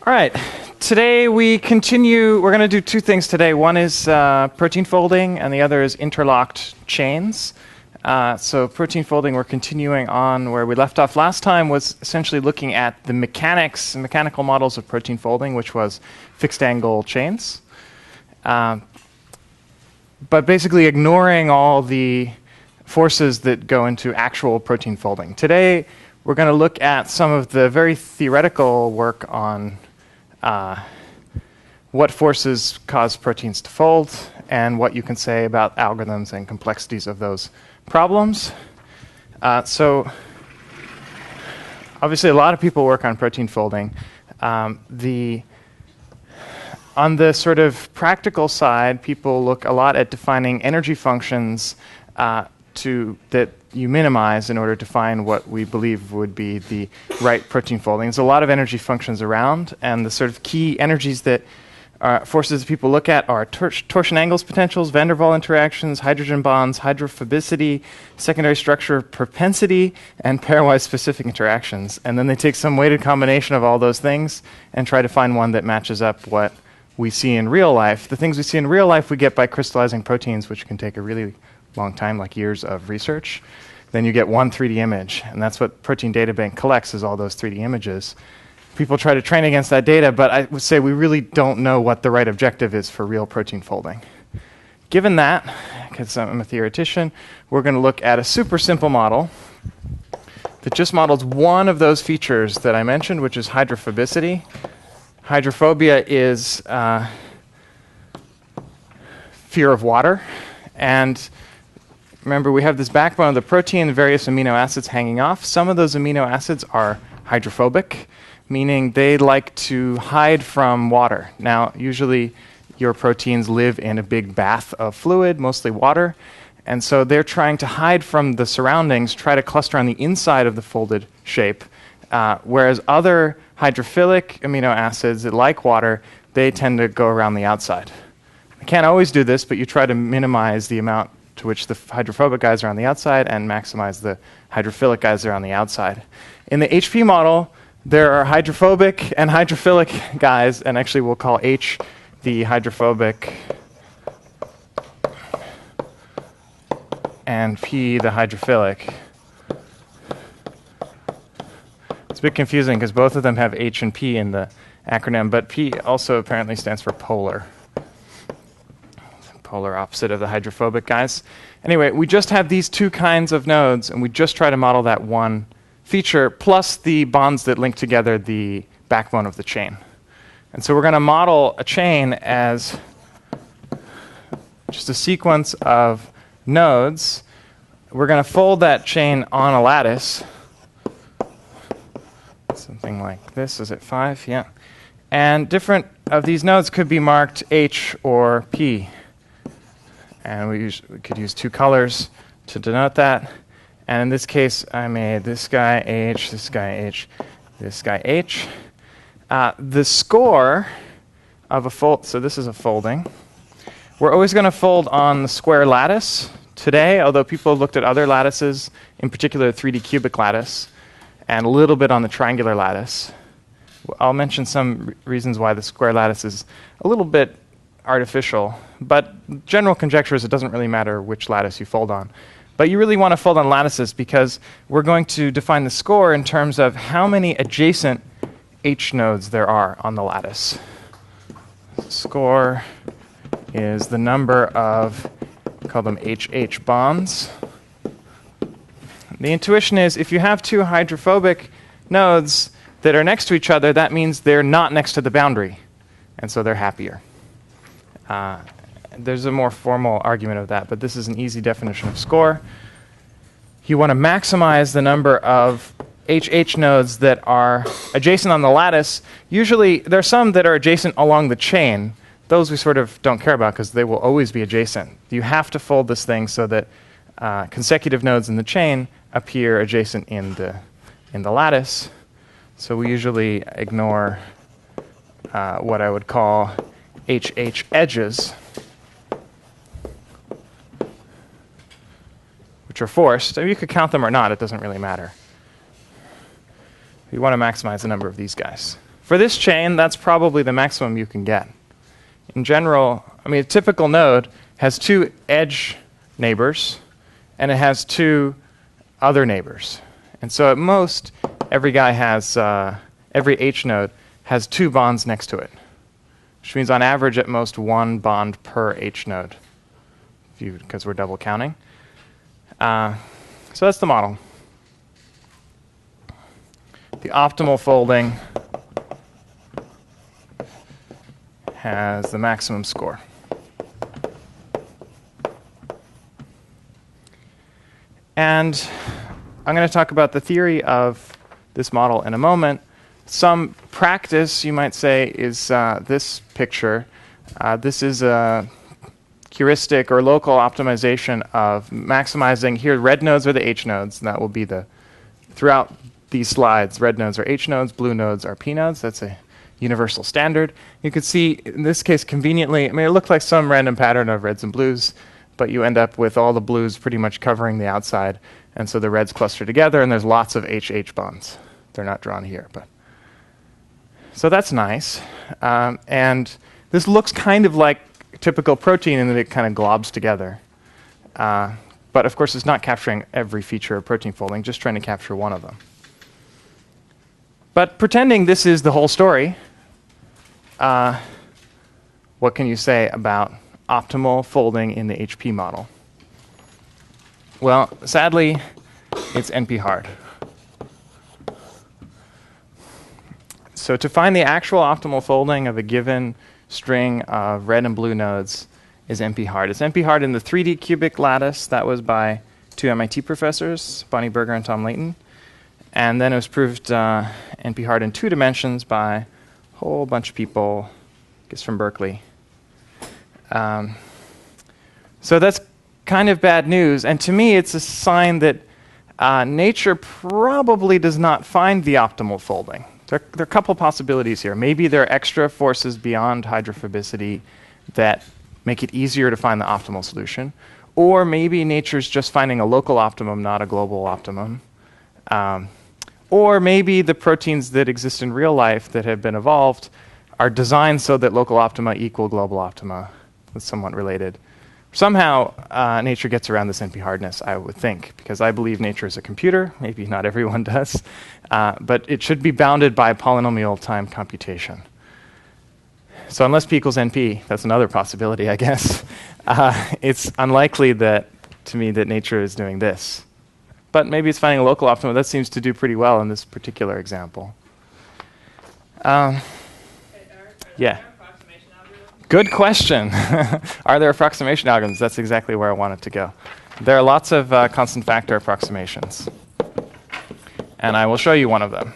All right. Today we're going to do two things today. One is protein folding, and the other is interlocked chains. So protein folding, we're continuing on where we left off last time, was essentially looking at the mechanical models of protein folding, which was fixed angle chains. But basically ignoring all the forces that go into actual protein folding. Today, we're going to look at some of the very theoretical work on what forces cause proteins to fold and what you can say about algorithms and complexities of those problems. So obviously a lot of people work on protein folding. On the sort of practical side, people look a lot at defining energy functions that you minimize in order to find what we believe would be the right protein folding. There's a lot of energy functions around, and the sort of key energies that forces people look at are torsion angles potentials, van der Waals interactions, hydrogen bonds, hydrophobicity, secondary structure propensity, and pairwise specific interactions. And then they take some weighted combination of all those things and try to find one that matches up what we see in real life. The things we see in real life we get by crystallizing proteins, which can take a really long time, like years of research. Then you get one 3D image, and that's what Protein Data Bank collects, is all those 3D images. People try to train against that data, but I would say we really don't know what the right objective is for real protein folding. Given that, because I'm a theoretician, we're going to look at a super simple model that just models one of those features that I mentioned, which is hydrophobicity. Hydrophobia is fear of water. And remember, we have this backbone of the protein, the various amino acids hanging off. Some of those amino acids are hydrophobic, meaning they like to hide from water. Now, usually your proteins live in a big bath of fluid, mostly water, and so they're trying to hide from the surroundings, try to cluster on the inside of the folded shape, whereas other hydrophilic amino acids that like water, they tend to go around the outside. You can't always do this, but you try to minimize the amount to which the hydrophobic guys are on the outside and maximize the hydrophilic guys that are on the outside. In the HP model, there are hydrophobic and hydrophilic guys, and actually we'll call H the hydrophobic and P the hydrophilic. It's a bit confusing because both of them have H and P in the acronym, but P also apparently stands for polar. Polar opposite of the hydrophobic guys. Anyway, we just have these two kinds of nodes, and we just try to model that one feature, plus the bonds that link together the backbone of the chain. And so we're going to model a chain as just a sequence of nodes. We're going to fold that chain on a lattice. Something like this. Is it 5? Yeah. And different of these nodes could be marked H or P. And we could use two colors to denote that. And in this case, I made this guy H, this guy H, this guy H. The score of a fold, so this is a folding. We're always going to fold on the square lattice today, although people looked at other lattices, in particular the 3D cubic lattice, and a little bit on the triangular lattice. I'll mention some reasons why the square lattice is a little bit artificial, but general conjecture is it doesn't really matter which lattice you fold on. But you really want to fold on lattices because we're going to define the score in terms of how many adjacent H nodes there are on the lattice. Score is the number of, call them HH bonds. The intuition is if you have two hydrophobic nodes that are next to each other, that means they're not next to the boundary, and so they're happier. There's a more formal argument of that, but this is an easy definition of score. You want to maximize the number of HH nodes that are adjacent on the lattice. Usually, there are some that are adjacent along the chain. Those we sort of don't care about because they will always be adjacent. You have to fold this thing so that consecutive nodes in the chain appear adjacent in the lattice. So we usually ignore what I would call HH edges, which are forced. I mean, you could count them or not, it doesn't really matter. You want to maximize the number of these guys. For this chain, that's probably the maximum you can get. In general, I mean, a typical node has 2 edge neighbors, and it has 2 other neighbors. And so at most, every H node has 2 bonds next to it, which means on average, at most 1 bond per H node, because we're double counting. So that's the model. The optimal folding has the maximum score. And I'm going to talk about the theory of this model in a moment. Some practice, you might say, is this picture. This is a heuristic or local optimization of maximizing. Here, red nodes are the H nodes, and that will be throughout these slides, red nodes are H nodes, blue nodes are P nodes. That's a universal standard. You can see, in this case, conveniently, I mean, it looked like some random pattern of reds and blues, but you end up with all the blues pretty much covering the outside, and so the reds cluster together, and there's lots of HH bonds. They're not drawn here, but so that's nice. And this looks kind of like typical protein in that it kind of globs together. But of course, it's not capturing every feature of protein folding, just trying to capture one of them. But pretending this is the whole story, what can you say about optimal folding in the HP model? Well, sadly, it's NP hard. So to find the actual optimal folding of a given string of red and blue nodes is NP hard. It's NP hard in the 3D cubic lattice. That was by 2 MIT professors, Bonnie Berger and Tom Layton. And then it was proved NP hard in 2 dimensions by a whole bunch of people, I guess from Berkeley. So that's kind of bad news. And to me, it's a sign that nature probably does not find the optimal folding. There are a couple possibilities here. Maybe there are extra forces beyond hydrophobicity that make it easier to find the optimal solution. Or maybe nature's just finding a local optimum, not a global optimum. Or maybe the proteins that exist in real life that have been evolved are designed so that local optima equal global optima. That's somewhat related. Somehow, nature gets around this NP hardness, I would think, because I believe nature is a computer. Maybe not everyone does. But it should be bounded by polynomial time computation. So unless P equals NP, that's another possibility, I guess. It's unlikely to me that nature is doing this. But maybe it's finding a local optimum. That seems to do pretty well in this particular example. Yeah. Good question. Are there approximation algorithms? That's exactly where I wanted to go. There are lots of constant factor approximations. And I will show you one of them.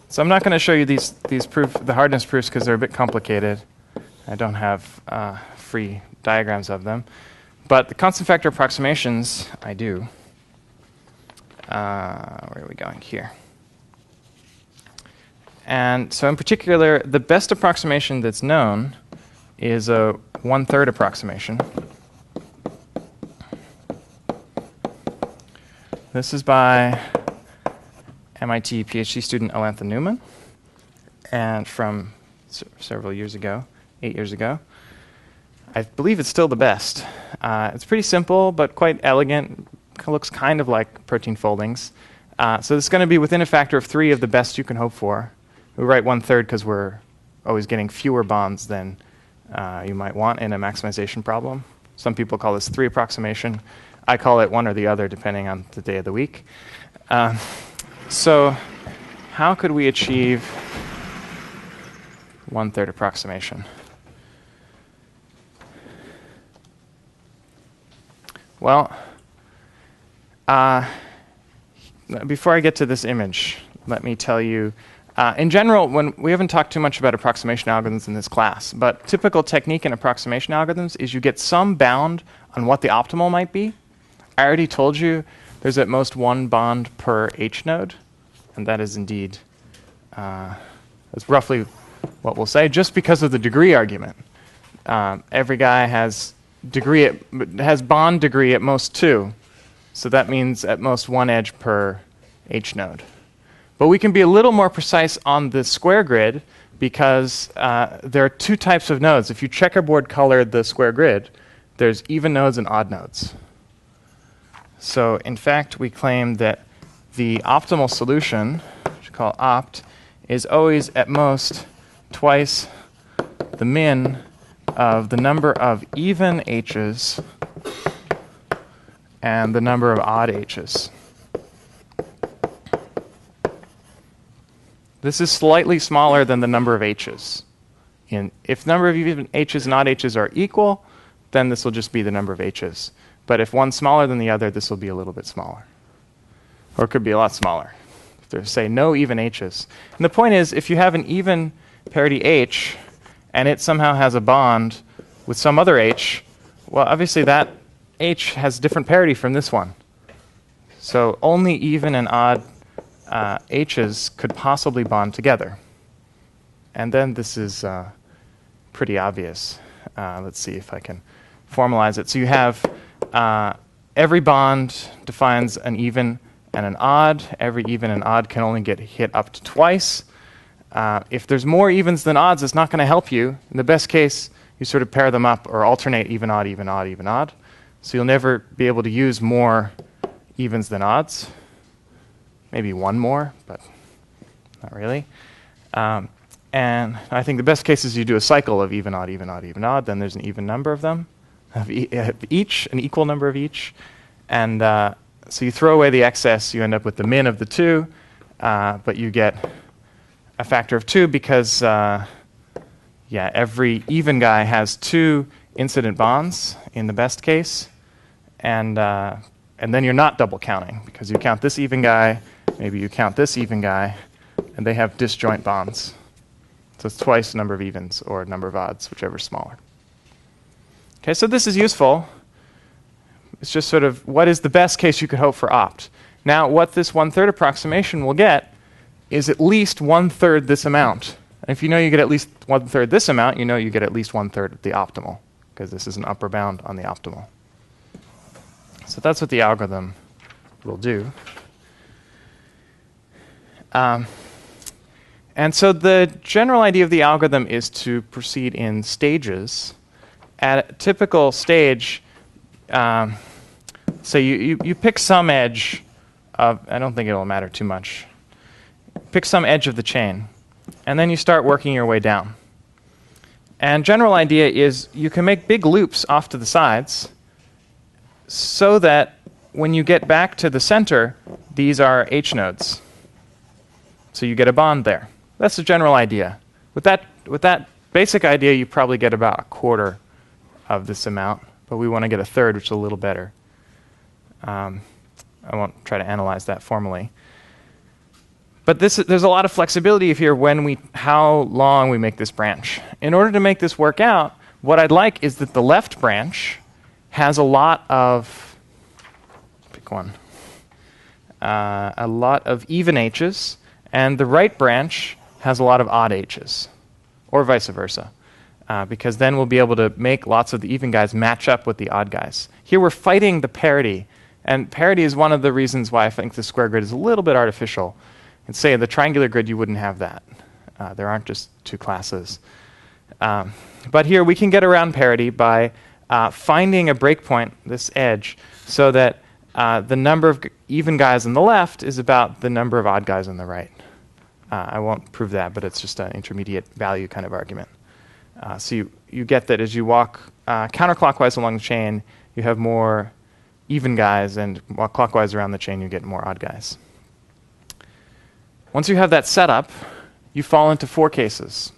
So I'm not going to show you the hardness proofs because they're a bit complicated. I don't have free diagrams of them. But the constant factor approximations, I do. Where are we going here? And so in particular, the best approximation that's known is a 1/3 approximation. This is by MIT PhD student Elantha Newman, and from several years ago, 8 years ago. I believe it's still the best. It's pretty simple, but quite elegant. Looks kind of like protein foldings. So it's going to be within a factor of 3 of the best you can hope for. We write 1/3 because we're always getting fewer bonds than you might want in a maximization problem. Some people call this 3 approximation. I call it one or the other, depending on the day of the week. So how could we achieve 1/3 approximation? Well, before I get to this image, let me tell you, in general, we haven't talked too much about approximation algorithms in this class, but typical technique in approximation algorithms is you get some bound on what the optimal might be. I already told you there's at most 1 bond per H node, and that is indeed, that's roughly what we'll say, just because of the degree argument. Every guy has bond degree at most 2, so that means at most 1 edge per H node. But we can be a little more precise on the square grid because there are two types of nodes. If you checkerboard color the square grid, there's even nodes and odd nodes. So in fact, we claim that the optimal solution, which we call opt, is always at most twice the min of the number of even h's and the number of odd h's. This is slightly smaller than the number of h's. If the number of even h's and odd h's are equal, then this will just be the number of h's. But if one's smaller than the other, this will be a little bit smaller. Or it could be a lot smaller. If there's, say, no even h's. And the point is, if you have an even parity h, and it somehow has a bond with some other h, well, obviously that h has different parity from this one. So only even and odd h's could possibly bond together. And then this is pretty obvious. Let's see if I can formalize it. So you have every bond defines an even and an odd. Every even and odd can only get hit up to twice. If there's more evens than odds, it's not going to help you. In the best case, you sort of pair them up or alternate even, odd, even, odd, even, odd. So you'll never be able to use more evens than odds. Maybe one more, but not really. And I think the best case is you do a cycle of even, odd, even, odd, even, odd. Then there's an even number of them, of each, an equal number of each. And so you throw away the excess. You end up with the min of the two, but you get a factor of 2 because, every even guy has 2 incident bonds in the best case. And then you're not double counting because you count this even guy, maybe you count this even guy, and they have disjoint bonds. So it's twice the number of evens or number of odds, whichever is smaller. Okay, so this is useful. It's just sort of what is the best case you could hope for opt. Now, what this 1/3 approximation will get is at least 1/3 this amount. And if you know you get at least 1/3 this amount, you know you get at least 1/3 of the optimal, because this is an upper bound on the optimal. So that's what the algorithm will do. And so the general idea of the algorithm is to proceed in stages. At a typical stage, so you pick some edge of, I don't think it will matter too much. Pick some edge of the chain, and then you start working your way down. And general idea is you can make big loops off to the sides so that when you get back to the center, these are H nodes. So you get a bond there. That's the general idea. With that basic idea, you probably get about a quarter of this amount, but we want to get a third, which is a little better. I won't try to analyze that formally. But there's a lot of flexibility here how long we make this branch. In order to make this work out, what I'd like is that the left branch has a lot of, pick one, a lot of even h's, and the right branch has a lot of odd h's, or vice versa, because then we'll be able to make lots of the even guys match up with the odd guys. Here we're fighting the parity, and parity is one of the reasons why I think the square grid is a little bit artificial. And say in the triangular grid, you wouldn't have that. There aren't just two classes. But here we can get around parity by finding a breakpoint, this edge, so that the number of even guys on the left is about the number of odd guys on the right. I won't prove that, but it's just an intermediate value kind of argument. So you get that as you walk counterclockwise along the chain, you have more even guys, and walk clockwise around the chain, you get more odd guys. Once you have that set up, you fall into 4 cases.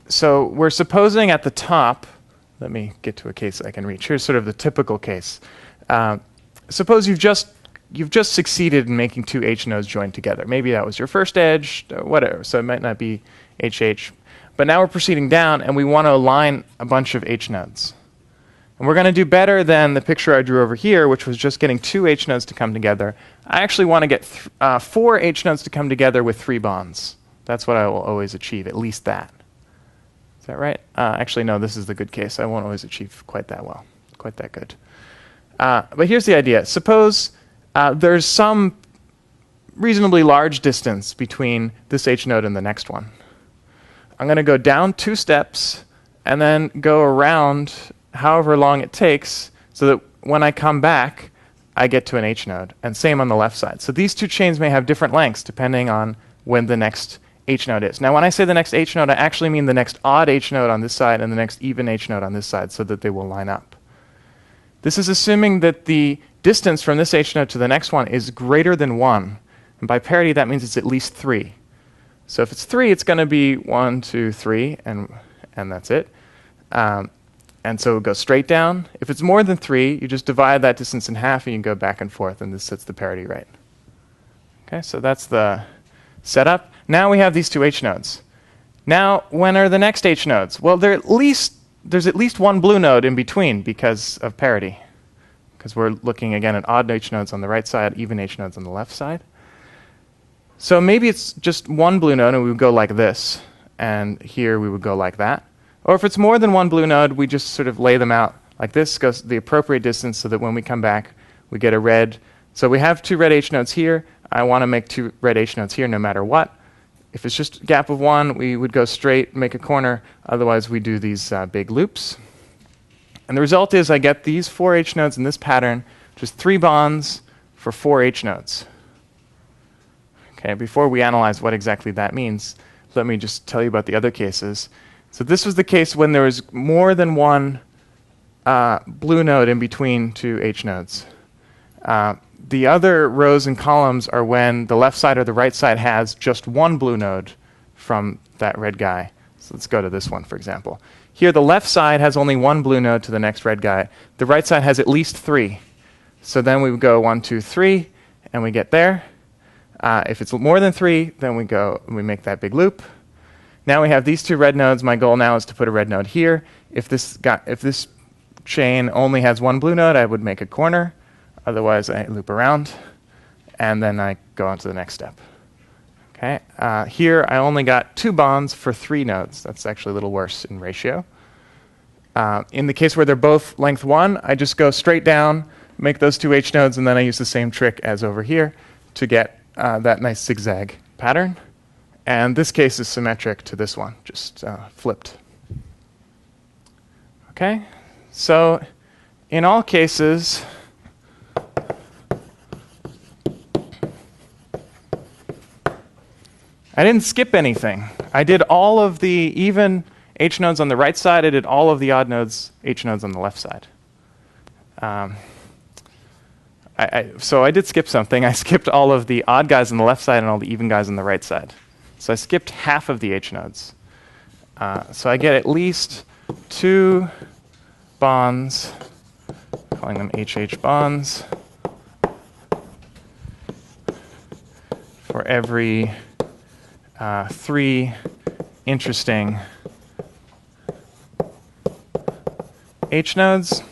So we're supposing at the top, let me get to a case I can reach. Here's sort of the typical case. Suppose you've just succeeded in making 2 H nodes join together. Maybe that was your first edge, whatever. So it might not be HH. But now we're proceeding down, and we want to align a bunch of H nodes. And we're going to do better than the picture I drew over here, which was just getting 2 H nodes to come together. I actually want to get 4 H nodes to come together with 3 bonds. That's what I will always achieve, at least that. Is that right? Actually, no, this is the good case. I won't always achieve quite that well, quite that good. But here's the idea. Suppose There's some reasonably large distance between this H node and the next one. I'm going to go down 2 steps and then go around however long it takes so that when I come back, I get to an H node. And same on the left side. So these 2 chains may have different lengths depending on when the next H node is. Now when I say the next H node, I actually mean the next odd H node on this side and the next even H node on this side so that they will line up. This is assuming that the distance from this H node to the next one is greater than 1. And by parity, that means it's at least 3. So if it's 3, it's going to be 1, 2, 3, and that's it. And so it goes straight down. If it's more than 3, you just divide that distance in half and you can go back and forth, and this sets the parity right. Okay, so that's the setup. Now we have these 2 H nodes. Now, when are the next H nodes? Well, there's at least one blue node in between because of parity. Because we're looking again at odd H nodes on the right side, even H nodes on the left side. So maybe it's just one blue node and we would go like this, and here we would go like that. Or if it's more than one blue node, we just sort of lay them out like this, goes the appropriate distance so that when we come back, we get a red. So we have 2 red H nodes here. I want to make 2 red H nodes here no matter what. If it's just a gap of 1, we would go straight, make a corner. Otherwise, we do these big loops. And the result is I get these 4 H nodes in this pattern, just 3 bonds for 4 H nodes. Okay, before we analyze what exactly that means, let me just tell you about the other cases. So this was the case when there was more than one blue node in between 2 H nodes. The other rows and columns are when the left side or the right side has just one blue node from that red guy. So let's go to this one, for example. Here, the left side has only one blue node to the next red guy. The right side has at least 3. So then we would go 1, 2, 3, and we get there. If it's more than 3, then we go and we make that big loop. Now we have these 2 red nodes. My goal now is to put a red node here. If this chain only has one blue node, I would make a corner. Otherwise, I loop around, and then I go on to the next step. Okay. Here, I only got 2 bonds for 3 nodes. That's actually a little worse in ratio. In the case where they're both length 1, I just go straight down, make those 2 H nodes, and then I use the same trick as over here to get that nice zigzag pattern. And this case is symmetric to this one, just flipped. Okay, so in all cases, I didn't skip anything. I did all of the even H nodes on the right side. I did all of the odd nodes, H nodes on the left side. So I did skip something. I skipped all of the odd guys on the left side and all the even guys on the right side. So I skipped half of the H nodes. So I get at least 2 bonds, calling them HH bonds, for every 3 interesting H nodes.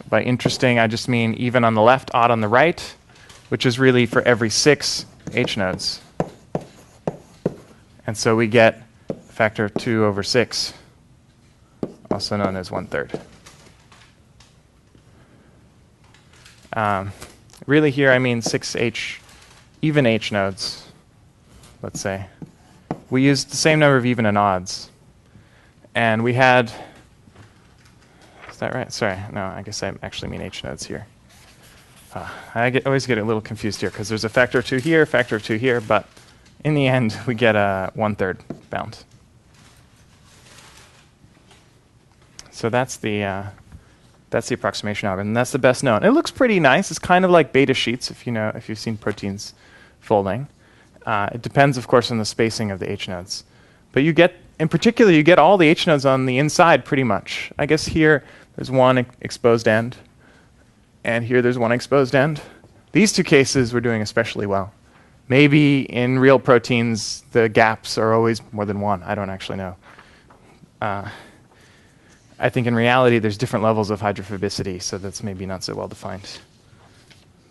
By interesting, I just mean even on the left, odd on the right, which is really for every 6 H nodes. And so we get a factor of 2 over 6, also known as 1/3. Really here I mean 6 even H nodes, let's say. We used the same number of even and odds. And we had, is that right? Sorry, no, I guess I actually mean H nodes here. I always get a little confused here because there's a factor of 2 here, factor of 2 here, but in the end we get a 1/3 bound. So that's the approximation algorithm. That's the best known. It looks pretty nice. It's kind of like beta sheets if you've seen proteins folding. It depends, of course, on the spacing of the H nodes. But you get, in particular, you get all the H nodes on the inside pretty much. I guess here there's one exposed end, and here there's one exposed end. These 2 cases we're doing especially well. Maybe in real proteins the gaps are always more than 1. I don't actually know. I think in reality there's different levels of hydrophobicity, so that's maybe not so well defined.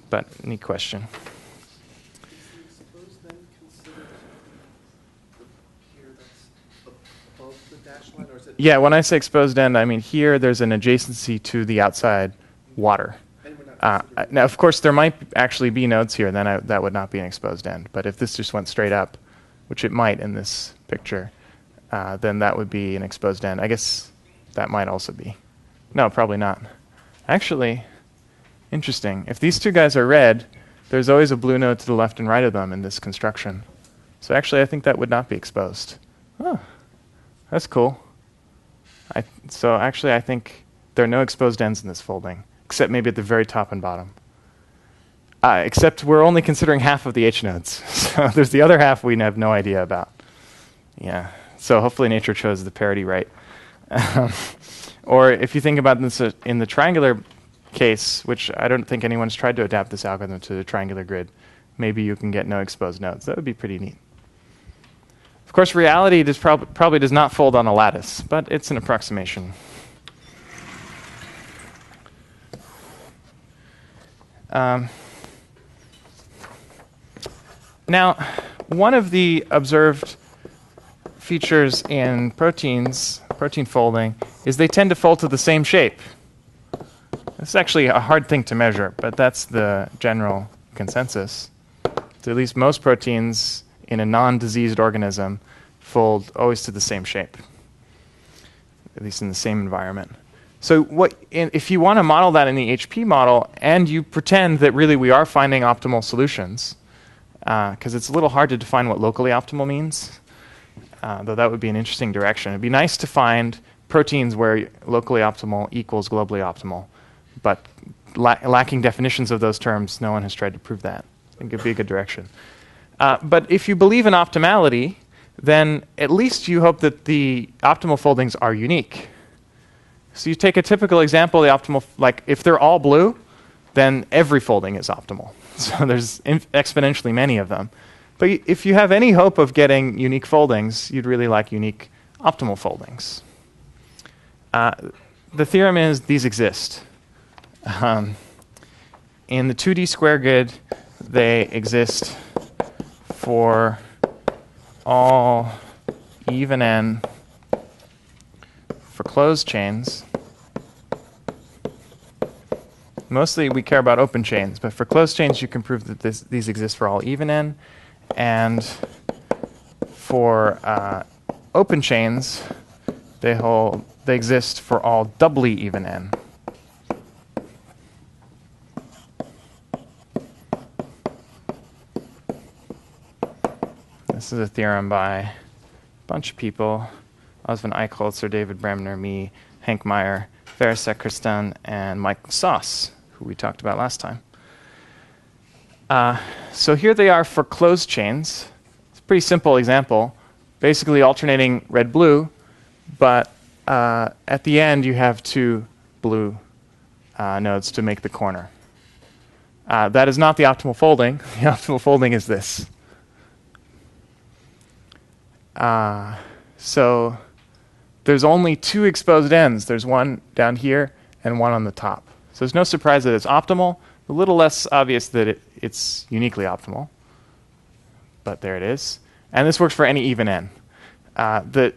But neat question. Yeah, when I say exposed end, I mean here there's an adjacency to the outside water. And we're not Now, of course, there might actually be nodes here, then that would not be an exposed end. But if this just went straight up, which it might in this picture, then that would be an exposed end. I guess that might also be. No, probably not. Actually, interesting. If these two guys are red, there's always a blue node to the left and right of them in this construction. So actually, I think that would not be exposed. Oh, that's cool. So actually, I think there are no exposed ends in this folding, except maybe at the very top and bottom. Except we're only considering half of the H nodes. So there's the other half we have no idea about. Yeah. So hopefully nature chose the parity right. Or if you think about this in the triangular case, which I don't think anyone's tried to adapt this algorithm to the triangular grid, maybe you can get no exposed nodes. That would be pretty neat. Of course, reality probably does not fold on a lattice, but it's an approximation. Now, one of the observed features in proteins, protein folding, is they tend to fold to the same shape. This is actually a hard thing to measure, but that's the general consensus. So at least most proteins in a non-diseased organism fold always to the same shape, at least in the same environment. So if you want to model that in the HP model, and you pretend that really we are finding optimal solutions, because it's a little hard to define what locally optimal means, though that would be an interesting direction. It'd be nice to find proteins where locally optimal equals globally optimal, but lacking definitions of those terms, no one has tried to prove that. I think it'd be a good direction. But if you believe in optimality, then at least you hope that the optimal foldings are unique. So you take a typical example, the optimal, like if they're all blue, then every folding is optimal. So there's exponentially many of them. But if you have any hope of getting unique foldings, you'd really like unique optimal foldings. The theorem is these exist. In the 2D square grid, they exist for all even n for closed chains. Mostly we care about open chains, but for closed chains you can prove that these exist for all even n. And for open chains, they exist for all doubly even n. This is a theorem by a bunch of people: Oswin Eichholzer, David Bremner, me, Henk Meyer, Versek Kristan, and Mike Sauce, who we talked about last time. So here they are for closed chains. It's a pretty simple example, basically alternating red-blue, but at the end you have two blue nodes to make the corner. That is not the optimal folding. The optimal folding is this. So there's only two exposed ends. There's one down here and one on the top. So it's no surprise that it's optimal. A little less obvious that it's uniquely optimal. But there it is. And this works for any even n.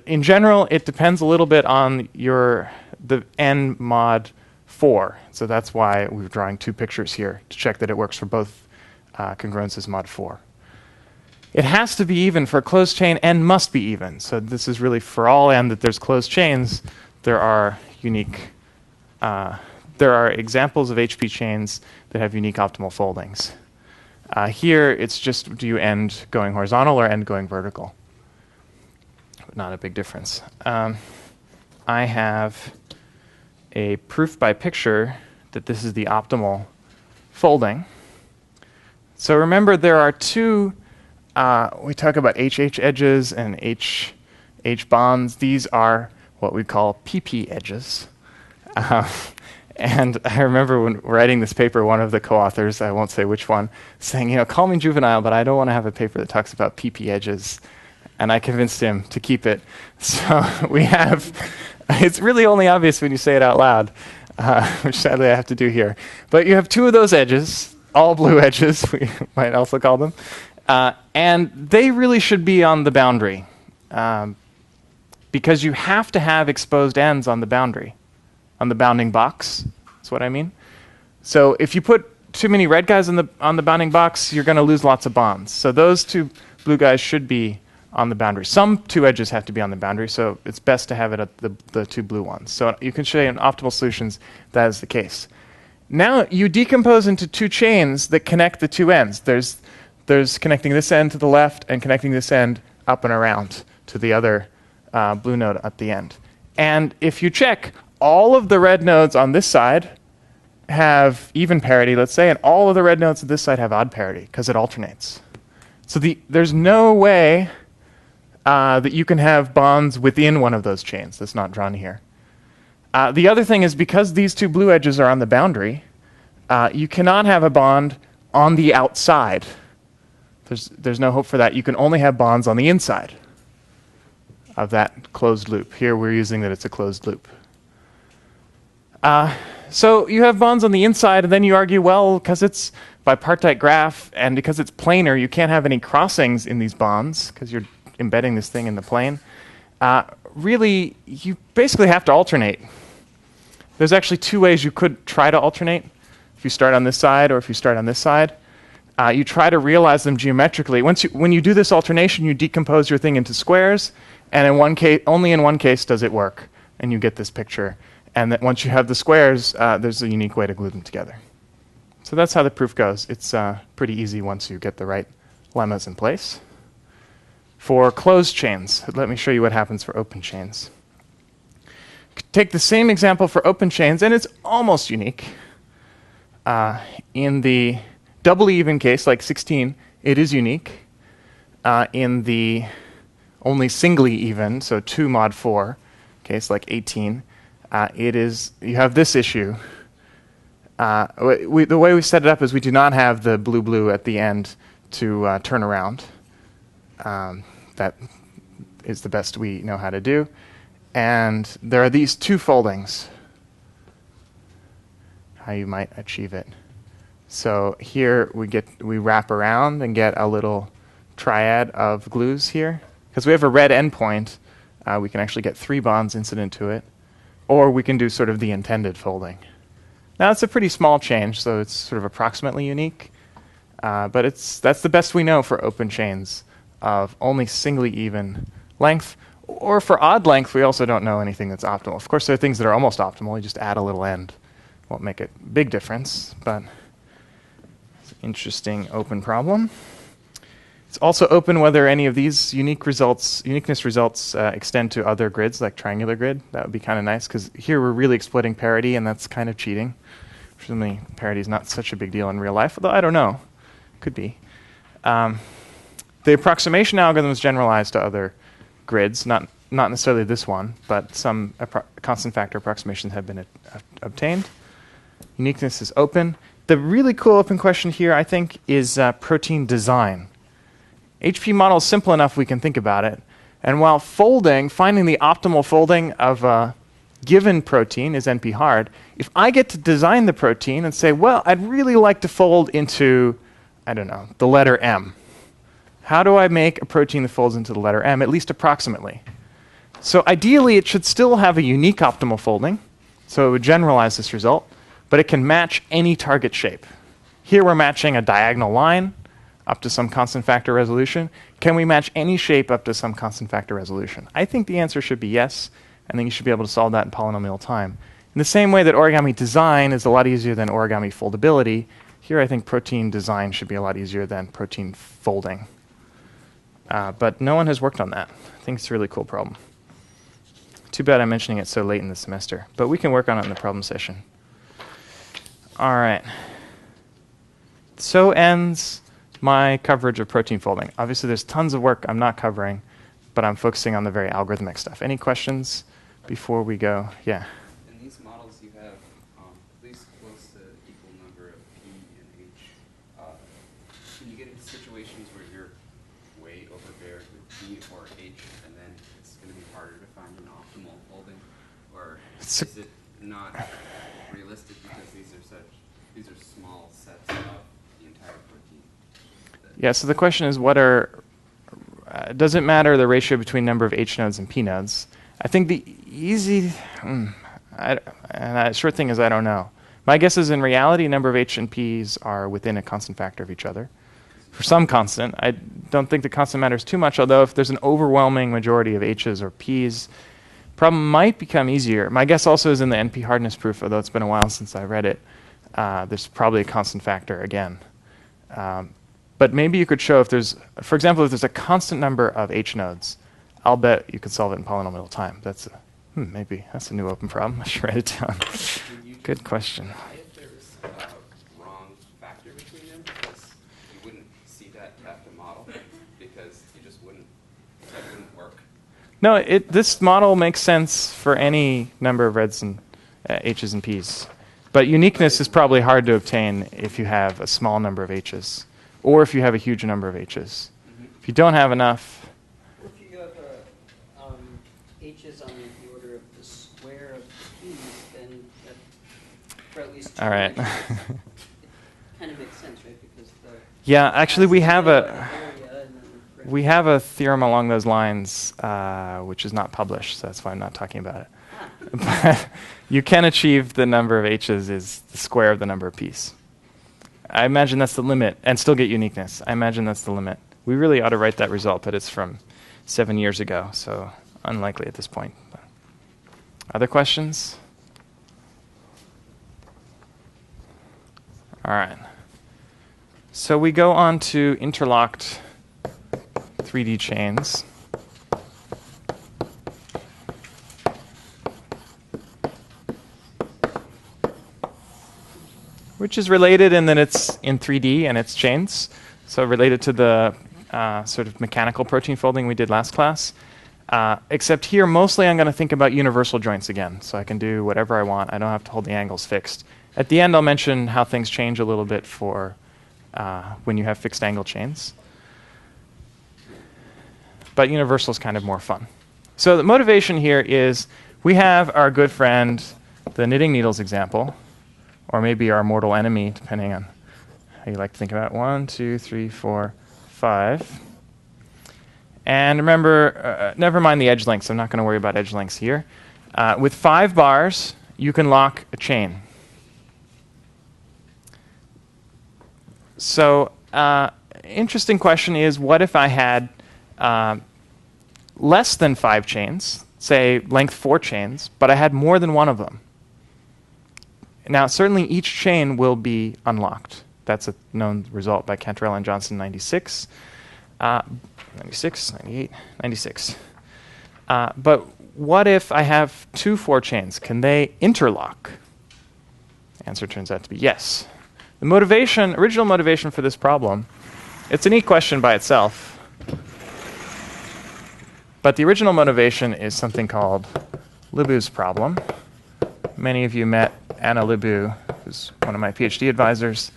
In general, it depends a little bit on the n mod 4. So that's why we're drawing two pictures here to check that it works for both congruences mod 4. It has to be even for a closed chain. N must be even. So this is really for all n that there's closed chains, there are unique. There are examples of HP chains that have unique optimal foldings. Here, it's just do you end going horizontal or end going vertical? Not a big difference. I have a proof by picture that this is the optimal folding. So remember, there are two. We talk about HH edges and H bonds. These are what we call PP edges. And I remember when writing this paper, one of the co-authors, I won't say which one, saying, call me juvenile, but I don't want to have a paper that talks about PP edges. And I convinced him to keep it. So we have, it's really only obvious when you say it out loud, which sadly I have to do here. But you have two of those edges, all blue edges, we might also call them. And they really should be on the boundary, because you have to have exposed ends on the boundary, on the bounding box. That's what I mean. So if you put too many red guys on the bounding box, you're going to lose lots of bonds. So those two blue guys should be on the boundary. Some two edges have to be on the boundary, so it's best to have it at the two blue ones. So you can show in optimal solutions that is the case. Now you decompose into two chains that connect the two ends. There's connecting this end to the left and connecting this end up and around to the other blue node at the end. And if you check, all of the red nodes on this side have even parity, let's say, and all of the red nodes on this side have odd parity because it alternates. So there's no way that you can have bonds within one of those chains. That's not drawn here. The other thing is because these two blue edges are on the boundary, you cannot have a bond on the outside. There's no hope for that. You can only have bonds on the inside of that closed loop. Here we're using that it's a closed loop. So you have bonds on the inside, and then you argue, well, because it's bipartite graph and because it's planar, you can't have any crossings in these bonds because you're embedding this thing in the plane. Really, you basically have to alternate. There's actually two ways you could try to alternate. If you start on this side or if you start on this side, you try to realize them geometrically. When you do this alternation, you decompose your thing into squares, and in one case, only in one case does it work, and you get this picture. And that once you have the squares, there's a unique way to glue them together. So that's how the proof goes. It's pretty easy once you get the right lemmas in place. For closed chains, let me show you what happens for open chains. Take the same example for open chains, and it's almost unique. In the doubly even case, like 16, it is unique. In the only singly even, so 2 mod 4 case, like 18, you have this issue. The way we set it up is we do not have the blue-blue at the end to turn around. That is the best we know how to do. And there are these two foldings, how you might achieve it. So here we wrap around and get a little triad of glues here. Because we have a red endpoint, we can actually get 3 bonds incident to it. Or we can do sort of the intended folding. Now it's a pretty small change, so it's sort of approximately unique. But that's the best we know for open chains of only singly even length. Or for odd length, we also don't know anything that's optimal. Of course, there are things that are almost optimal. You just add a little end. Won't make a big difference, but it's an interesting open problem. It's also open whether any of these uniqueness results extend to other grids, like triangular grid. That would be kind of nice, because here we're really exploiting parity, and that's kind of cheating. Presumably, parity is not such a big deal in real life, although I don't know. Could be. The approximation algorithm is generalized to other grids, not necessarily this one, but some constant factor approximations have been obtained. Uniqueness is open. The really cool open question here, I think, is protein design. HP model is simple enough we can think about it. And while finding the optimal folding of a given protein is NP hard, if I get to design the protein and say, well, I'd really like to fold into, I don't know, the letter M. How do I make a protein that folds into the letter M, at least approximately? So ideally, it should still have a unique optimal folding. So it would generalize this result, but it can match any target shape. Here we're matching a diagonal line up to some constant factor resolution. Can we match any shape up to some constant factor resolution? I think the answer should be yes. I think you should be able to solve that in polynomial time. In the same way that origami design is a lot easier than origami foldability, here I think protein design should be a lot easier than protein folding. But no one has worked on that. I think it's a really cool problem. Too bad I'm mentioning it so late in the semester. But we can work on it in the problem session. All right. So ends my coverage of protein folding. Obviously, there's tons of work I'm not covering, but I'm focusing on the very algorithmic stuff. Any questions before we go? Yeah. In these models, you have at least close to equal number of P and H. Can you get into situations where you're way overbeared with P or H, and then it's going to be harder to find an optimal folding? Or is it not realistic because these are small sets of the entire protein? Yeah, so the question is, does it matter the ratio between number of H nodes and P nodes? I think the easy, short thing is I don't know. My guess is in reality, a number of H and P's are within a constant factor of each other. For some constant, I don't think the constant matters too much, although if there's an overwhelming majority of H's or P's, problem might become easier. My guess also is in the NP hardness proof, although it's been a while since I read it. There's probably a constant factor again. But maybe you could show if there's, for example, if there's a constant number of H nodes, I'll bet you could solve it in polynomial time. That's maybe that's a new open problem. I should write it down. Good question. If there was a wrong factor between them, because you wouldn't see that have to model, because you just wouldn't, that wouldn't work. No, this model makes sense for any number of reds and H's and P's. But uniqueness is probably hard to obtain if you have a small number of H's, or if you have a huge number of H's. If you don't have enough... Or if you have H's on the order of the square of the P's, then that, for at least two All right. dimensions, it kind of makes sense, right? Because the Yeah, actually we have area a... and then the We have a theorem along those lines, which is not published, so that's why I'm not talking about it. But you can achieve the number of H's is the square of the number of P's. I imagine that's the limit, and still get uniqueness. I imagine that's the limit. We really ought to write that result, but it's from 7 years ago, so unlikely at this point. Other questions? All right. So we go on to interlocked 3D chains. Which is related in that it's in 3D and it's chains. So related to the sort of mechanical protein folding we did last class. Except here, mostly I'm going to think about universal joints again. So I can do whatever I want. I don't have to hold the angles fixed. At the end, I'll mention how things change a little bit for when you have fixed angle chains. But universal is kind of more fun. So the motivation here is we have our good friend, the knitting needles example, or maybe our mortal enemy, depending on how you like to think about it. 1, 2, 3, 4, 5. And remember, never mind the edge lengths. I'm not going to worry about edge lengths here. With 5 bars, you can lock a chain. So interesting question is, what if I had less than 5 chains, say length 4 chains, but I had more than one of them? Now, certainly each chain will be unlocked. That's a known result by Cantarella and Johnson, 96. 96, 98, 96. But what if I have 2 4 chains? Can they interlock? Answer turns out to be yes. The motivation, original motivation for this problem, it's a neat question by itself. But the original motivation is something called Libu's problem. Many of you met Anna Libu, who's one of my PhD advisors.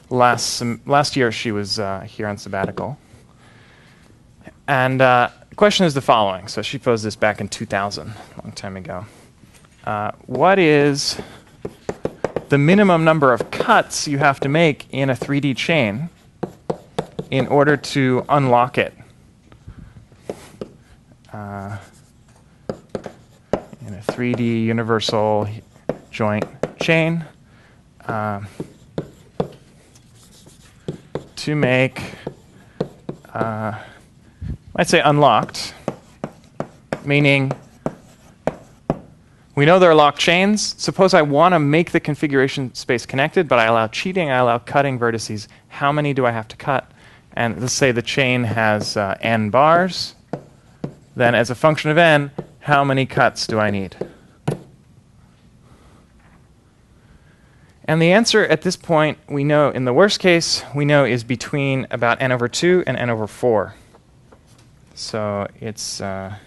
Last year, she was here on sabbatical. And the question is the following. So she posed this back in 2000, a long time ago. What is the minimum number of cuts you have to make in a 3D chain in order to unlock it? In a 3D universal joint chain to make, I'd say unlocked, meaning we know there are locked chains. Suppose I want to make the configuration space connected, but I allow cheating, I allow cutting vertices. How many do I have to cut? And let's say the chain has n bars. Then as a function of n, how many cuts do I need? And the answer at this point, we know in the worst case, we know is between about n over 2 and n over 4. So it's at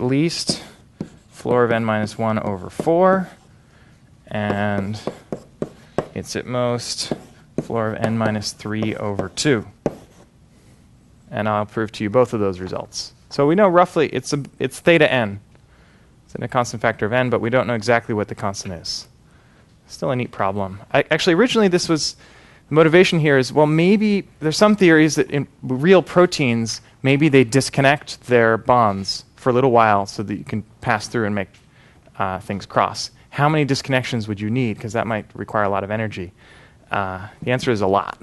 least floor of n minus 1 over 4, and it's at most floor of n minus 3 over 2. And I'll prove to you both of those results. So we know roughly it's theta n. It's in a constant factor of n, but we don't know exactly what the constant is. Still a neat problem. Actually, originally this was, the motivation here is, well, maybe there's some theories that in real proteins, maybe they disconnect their bonds for a little while so that you can pass through and make things cross. How many disconnections would you need? Because that might require a lot of energy. The answer is a lot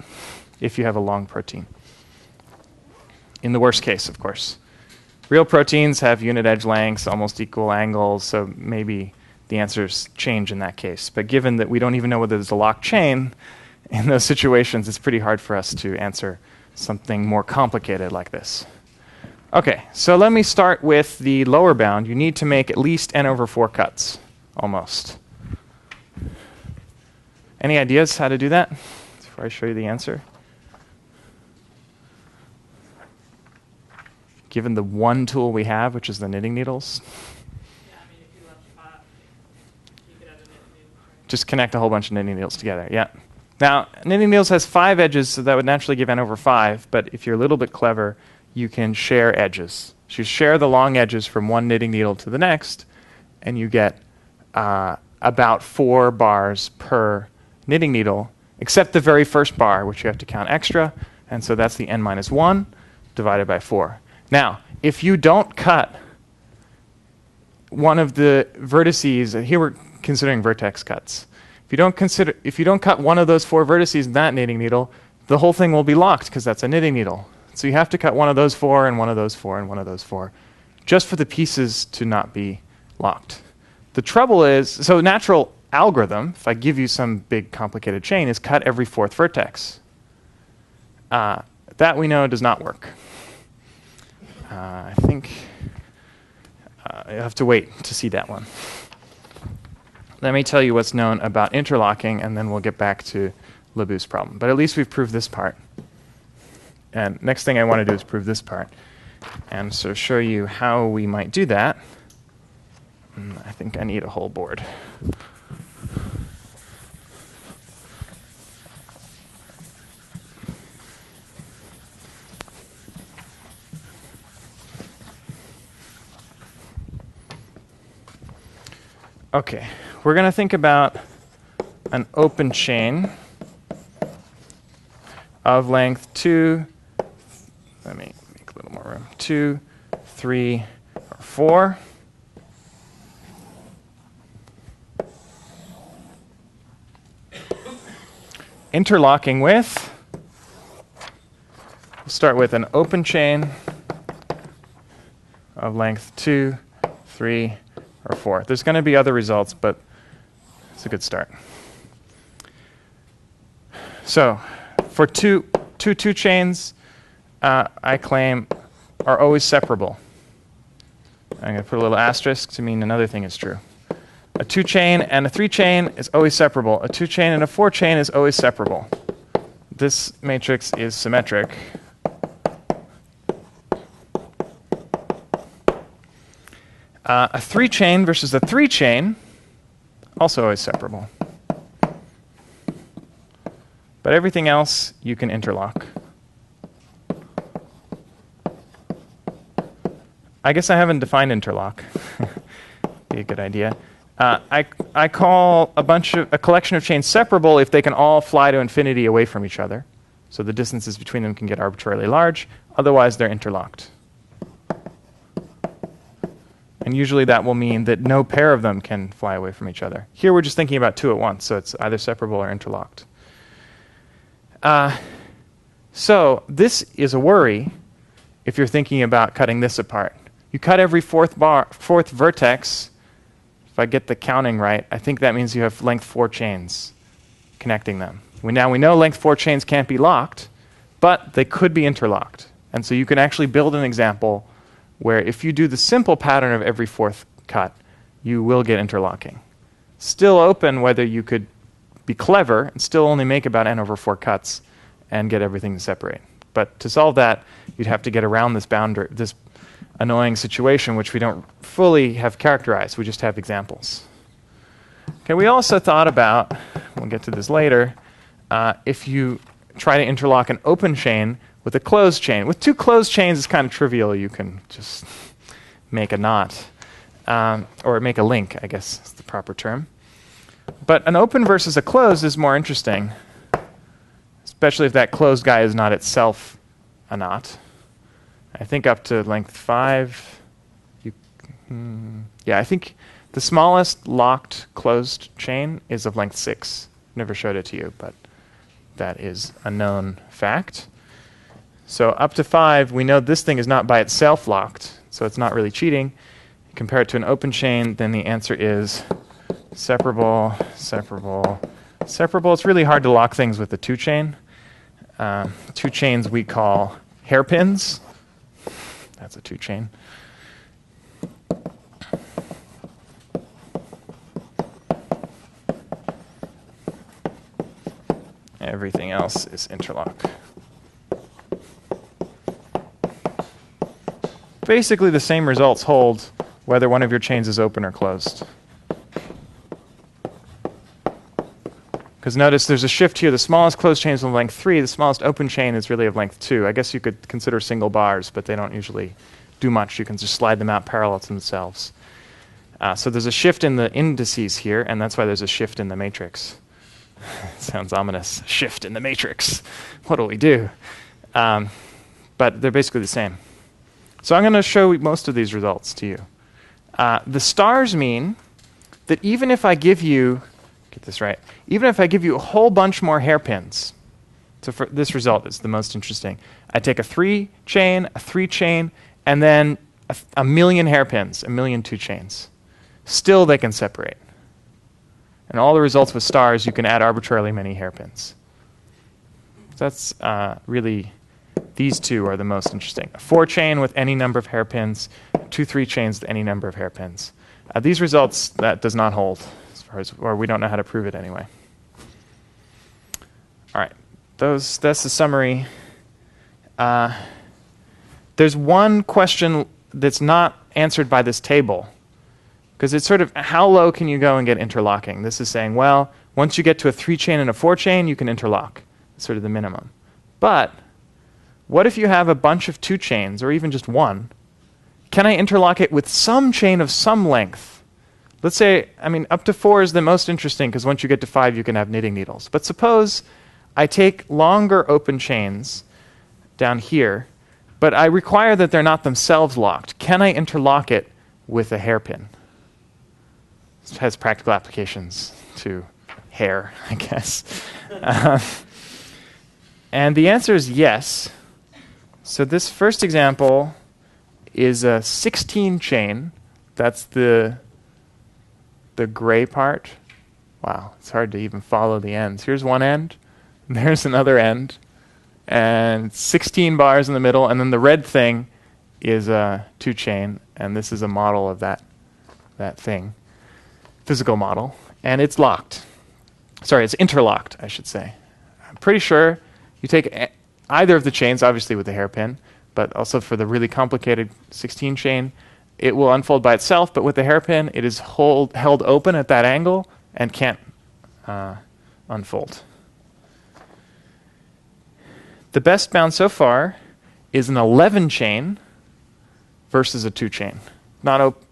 if you have a long protein. In the worst case, of course. Real proteins have unit edge lengths, almost equal angles, so maybe the answers change in that case. But given that we don't even know whether there's a locked chain, in those situations, it's pretty hard for us to answer something more complicated like this. Okay, so let me start with the lower bound. You need to make at least n over 4 cuts, almost. Any ideas how to do that before I show you the answer? Given the one tool we have, which is the knitting needles. Yeah, I mean, if you left 5, you could have a knitting needle. Right? Just connect a whole bunch of knitting needles together, yeah. Now, knitting needles has 5 edges, so that would naturally give n over 5, but if you're a little bit clever, you can share edges. So you share the long edges from one knitting needle to the next, and you get about 4 bars per knitting needle, except the very first bar, which you have to count extra, and so that's the n minus 1 divided by 4. Now, if you don't cut one of the vertices, here we're considering vertex cuts. If you don't cut one of those 4 vertices in that knitting needle, the whole thing will be locked because that's a knitting needle. So you have to cut one of those 4 and one of those 4 and one of those 4, just for the pieces to not be locked. The trouble is, so natural algorithm, if I give you some big complicated chain, is cut every 4th vertex. That we know does not work. I think you'll have to wait to see that one. Let me tell you what's known about interlocking, and then we'll get back to Leboux's problem. But at least we've proved this part. And next thing I want to do is prove this part. And so show you how we might do that. I think I need a whole board. Okay, we're going to think about an open chain of length 2, let me make a little more room, 2, 3, or 4. Interlocking with, we'll start with an open chain of length 2, 3, or 4. There's going to be other results, but it's a good start. So for two chains, I claim are always separable. I'm going to put a little asterisk to mean another thing is true. A 2 chain and a 3 chain is always separable. A 2 chain and a 4 chain is always separable. This matrix is symmetric. A 3 chain versus a 3 chain, also always separable. But everything else you can interlock. I guess I haven't defined interlock. Be a good idea. I call a collection of chains separable if they can all fly to infinity away from each other. So the distances between them can get arbitrarily large. Otherwise, they're interlocked. And usually that will mean that no pair of them can fly away from each other. Here we're just thinking about 2 at once, so it's either separable or interlocked. So this is a worry if you're thinking about cutting this apart. You cut every 4th vertex. If I get the counting right, I think that means you have length 4 chains connecting them. Now we know length 4 chains can't be locked, but they could be interlocked. And so you can actually build an example where if you do the simple pattern of every 4th cut, you will get interlocking. Still open whether you could be clever and still only make about n over 4 cuts and get everything to separate. But to solve that, you'd have to get around this boundary, this annoying situation which we don't fully have characterized. We just have examples. Okay, we also thought about, we'll get to this later, if you try to interlock an open chain with a closed chain. With 2 closed chains, it's kind of trivial. You can just make a knot, or make a link, I guess is the proper term. But an open versus a closed is more interesting, especially if that closed guy is not itself a knot. I think up to length 5, yeah, I think The smallest locked closed chain is of length 6. Never showed it to you, but that is a known fact. So up to 5, we know this thing is not by itself locked, so it's not really cheating. Compare it to an open chain, then the answer is separable, separable, separable. It's really hard to lock things with a 2 chain. 2 chains we call hairpins. That's a 2 chain. Everything else is interlock. Basically, the same results hold whether one of your chains is open or closed. Because notice there's a shift here. The smallest closed chain is of length 3. The smallest open chain is really of length 2. I guess you could consider single bars, but they don't usually do much. You can just slide them out parallel to themselves. So there's a shift in the indices here, and that's why there's a shift in the matrix. Sounds ominous. Shift in the matrix. What do we do? But they're basically the same. So I'm going to show most of these results to you. The stars mean that even if I give you, get this right, even if I give you a whole bunch more hairpins, so for this result is the most interesting. I take a 3 chain, a 3 chain, and then a million hairpins, a million 2 chains. Still they can separate. And all the results with stars, you can add arbitrarily many hairpins. That's really, these two are the most interesting. A 4 chain with any number of hairpins, 2 3 chains with any number of hairpins. These results, that does not hold, as far as, or we don't know how to prove it anyway. All right, that's the summary. There's one question that's not answered by this table, because it's sort of how low can you go and get interlocking? This is saying, well, once you get to a 3 chain and a 4 chain, you can interlock. It's sort of the minimum. But what if you have a bunch of 2 chains, or even just one? Can I interlock it with some chain of some length? Let's say, I mean, up to 4 is the most interesting, because once you get to 5, you can have knitting needles. But suppose I take longer open chains down here, but I require that they're not themselves locked. Can I interlock it with a hairpin? This has practical applications to hair, I guess. And the answer is yes. So this first example is a 16 chain. That's the gray part. Wow, it's hard to even follow the ends. Here's one end, and there's another end, and 16 bars in the middle, and then the red thing is a 2 chain, and this is a model of that thing, physical model, and it's locked. Sorry, it's interlocked, I should say. I'm pretty sure you take either of the chains, obviously with the hairpin, but also for the really complicated 16 chain, it will unfold by itself, but with the hairpin, it is held open at that angle and can't unfold. The best bound so far is an 11 chain versus a 2 chain.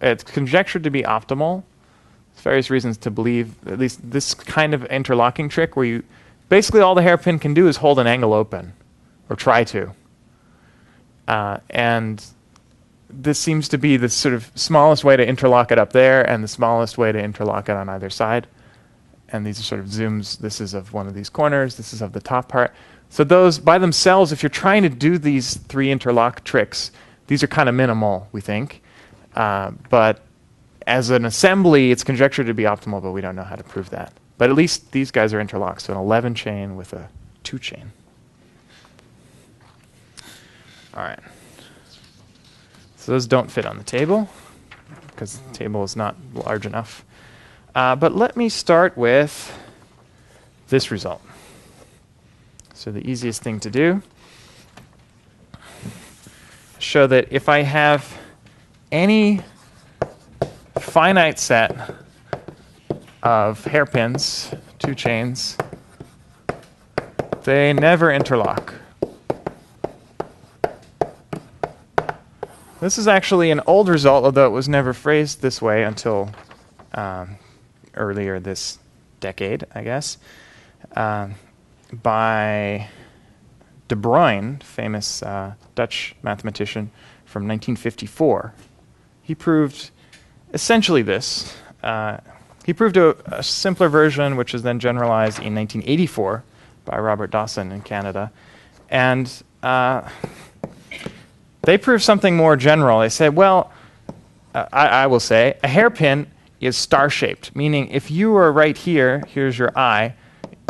It's conjectured to be optimal. There's various reasons to believe at least this kind of interlocking trick where you basically all the hairpin can do is hold an angle open, or try to. And this seems to be the sort of smallest way to interlock it up there and the smallest way to interlock it on either side. And these are sort of zooms. This is of one of these corners. This is of the top part. So those by themselves, if you're trying to do these 3 interlock tricks, these are kind of minimal, we think. But as an assembly, it's conjectured to be optimal, but we don't know how to prove that. But at least these guys are interlocked, so an 11 chain with a 2 chain. All right. So those don't fit on the table, because the table is not large enough. But let me start with this result. So the easiest thing to do, show that if I have any finite set of hairpins, 2 chains, they never interlock. This is actually an old result, although it was never phrased this way until earlier this decade, I guess, by De Bruyne, famous Dutch mathematician from 1954. He proved essentially this. he proved a simpler version, which was then generalized in 1984 by Robert Dawson in Canada. And they proved something more general. They said, well, I will say, a hairpin is star-shaped, meaning if you were right here, here's your eye,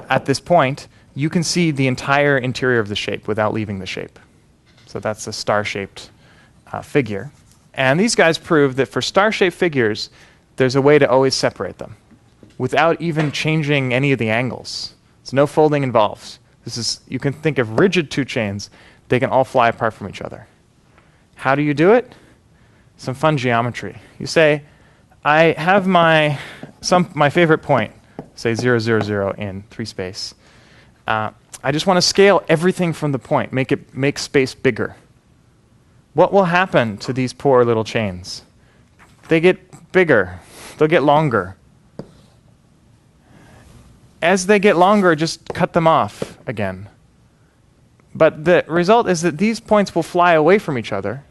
at this point, you can see the entire interior of the shape without leaving the shape. So that's a star-shaped figure. And these guys proved that for star-shaped figures, there's a way to always separate them without even changing any of the angles. There's no folding involved. You can think of rigid two chains. They can all fly apart from each other. How do you do it? Some fun geometry. You say, I have my favorite point, say 0, 0, 0 in 3 space. I just want to scale everything from the point, make space bigger. What will happen to these poor little chains? They get bigger. They'll get longer. As they get longer, just cut them off again. But the result is that these points will fly away from each other.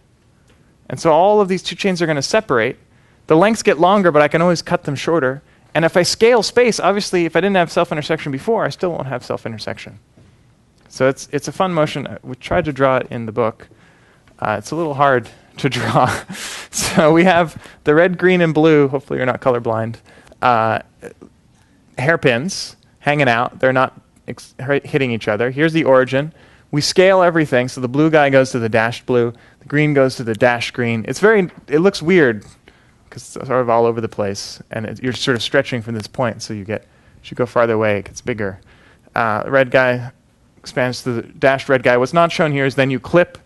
And so all of these two chains are going to separate. The lengths get longer, but I can always cut them shorter. And if I scale space, obviously, if I didn't have self-intersection before, I still won't have self-intersection. So it's a fun motion. We tried to draw it in the book. It's a little hard to draw. So we have the red, green, and blue. Hopefully you're not colorblind. Hairpins hanging out. They're not hitting each other. Here's the origin. We scale everything. So the blue guy goes to the dashed blue. The green goes to the dashed green. It looks weird because it's sort of all over the place. And you're sort of stretching from this point. So as you go farther away, it gets bigger. Red guy expands to the dashed red guy. What's not shown here is then you clip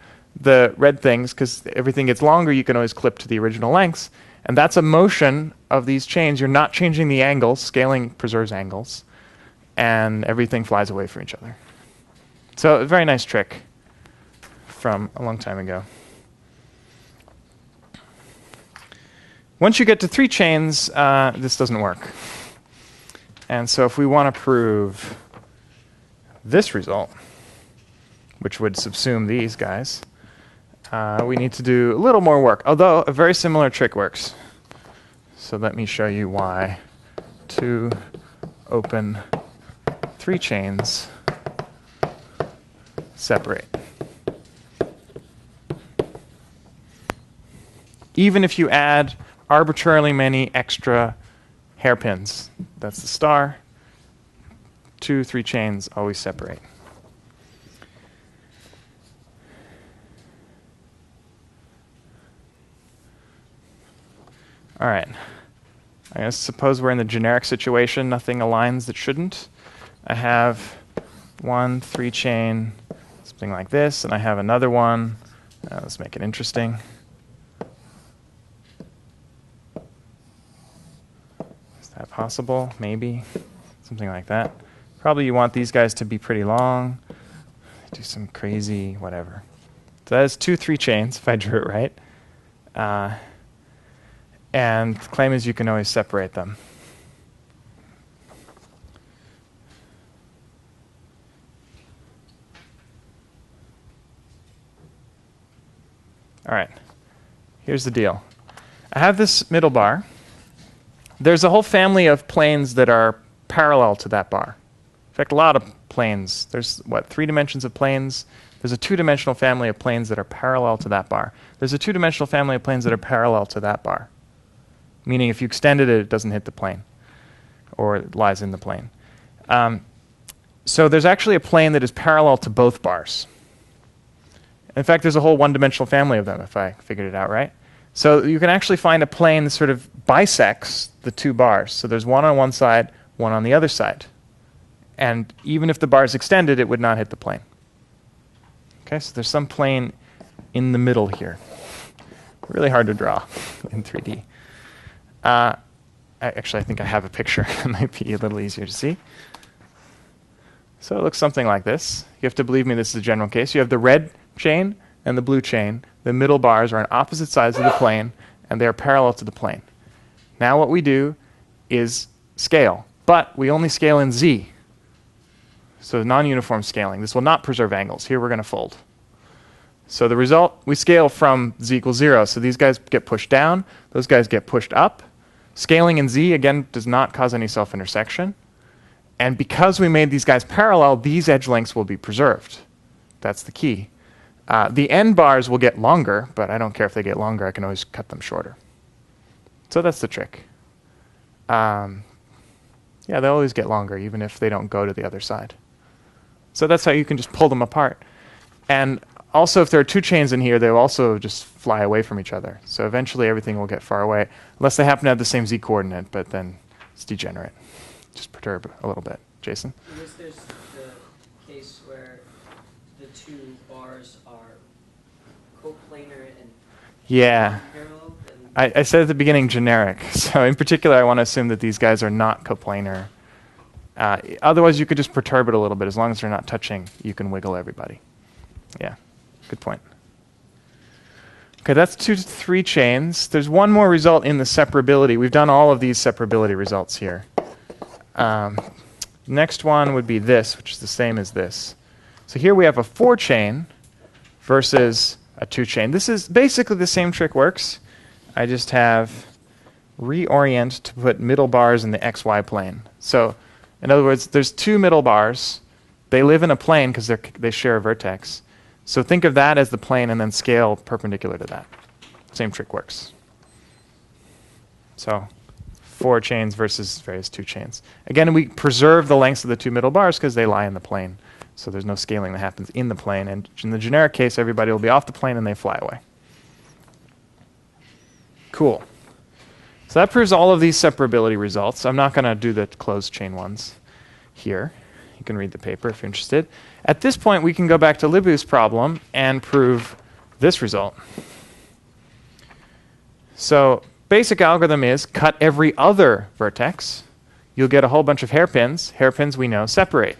the red things, because everything gets longer, you can always clip to the original lengths. And that's a motion of these chains. You're not changing the angles. Scaling preserves angles. And everything flies away from each other. So a very nice trick from a long time ago. Once you get to 3 chains, this doesn't work. And so if we want to prove this result, which would subsume these guys, we need to do a little more work, although a very similar trick works. So let me show you why 2 open 3 chains separate. Even if you add arbitrarily many extra hairpins, that's the star, 2, 3 chains always separate. All right. I guess suppose we're in the generic situation, nothing aligns that shouldn't. I have 1 3 chain, something like this, and I have another one. Let's make it interesting. Is that possible? Maybe. Something like that. Probably you want these guys to be pretty long. Do some crazy whatever. So that is 2 3 chains, if I drew it right. And the claim is you can always separate them. All right, here's the deal. I have this middle bar. There's a whole family of planes that are parallel to that bar. In fact, a lot of planes. There's, 3 dimensions of planes? There's a 2-dimensional family of planes that are parallel to that bar. There's a 2-dimensional family of planes that are parallel to that bar. Meaning if you extended it, it doesn't hit the plane, or it lies in the plane. So there's actually a plane that is parallel to both bars. In fact, there's a whole 1-dimensional family of them, if I figured it out right. So you can actually find a plane that sort of bisects the 2 bars. So there's one on one side, one on the other side. And even if the bar is extended, it would not hit the plane. Okay, so there's some plane in the middle here. Really hard to draw in 3D. Actually, I think I have a picture. It might be a little easier to see. So it looks something like this. You have to believe me, this is a general case. You have the red chain and the blue chain. The middle bars are on opposite sides of the plane, and they are parallel to the plane. Now what we do is scale, but we only scale in Z. So non-uniform scaling. This will not preserve angles. Here we're going to fold. So the result, we scale from Z equals 0. So these guys get pushed down. Those guys get pushed up. Scaling in Z, again, does not cause any self-intersection. And because we made these guys parallel, these edge lengths will be preserved. That's the key. The end bars will get longer, but I don't care if they get longer. I can always cut them shorter. So that's the trick. Yeah, they'll always get longer, even if they don't go to the other side. So that's how you can just pull them apart. And also, if there are two chains in here, they'll also just fly away from each other. So eventually, everything will get far away, unless they happen to have the same z coordinate, but then it's degenerate. Just perturb a little bit. Jason? There's the case where the two bars are coplanar and Yeah. parallel. And I said at the beginning generic. So in particular, I want to assume that these guys are not coplanar. Otherwise, you could just perturb it a little bit. As long as they're not touching, you can wiggle everybody. Yeah, good point. Okay, that's 2 to 3 chains. There's one more result in the separability. We've done all of these separability results here. Next one would be this, which is the same as this. So here we have a 4 chain versus a 2 chain. This is basically the same trick works. I just have reorient to put middle bars in the xy plane. So in other words, there's 2 middle bars. They live in a plane because they share a vertex. So think of that as the plane and then scale perpendicular to that. Same trick works. So 4 chains versus various 2 chains. Again, we preserve the lengths of the 2 middle bars because they lie in the plane. So there's no scaling that happens in the plane. And in the generic case, everybody will be off the plane and they fly away. Cool. So that proves all of these separability results. I'm not going to do the closed chain ones here. You can read the paper if you're interested. At this point, we can go back to Libu's problem and prove this result. So basic algorithm is cut every other vertex. You'll get a whole bunch of hairpins. Hairpins, we know, separate.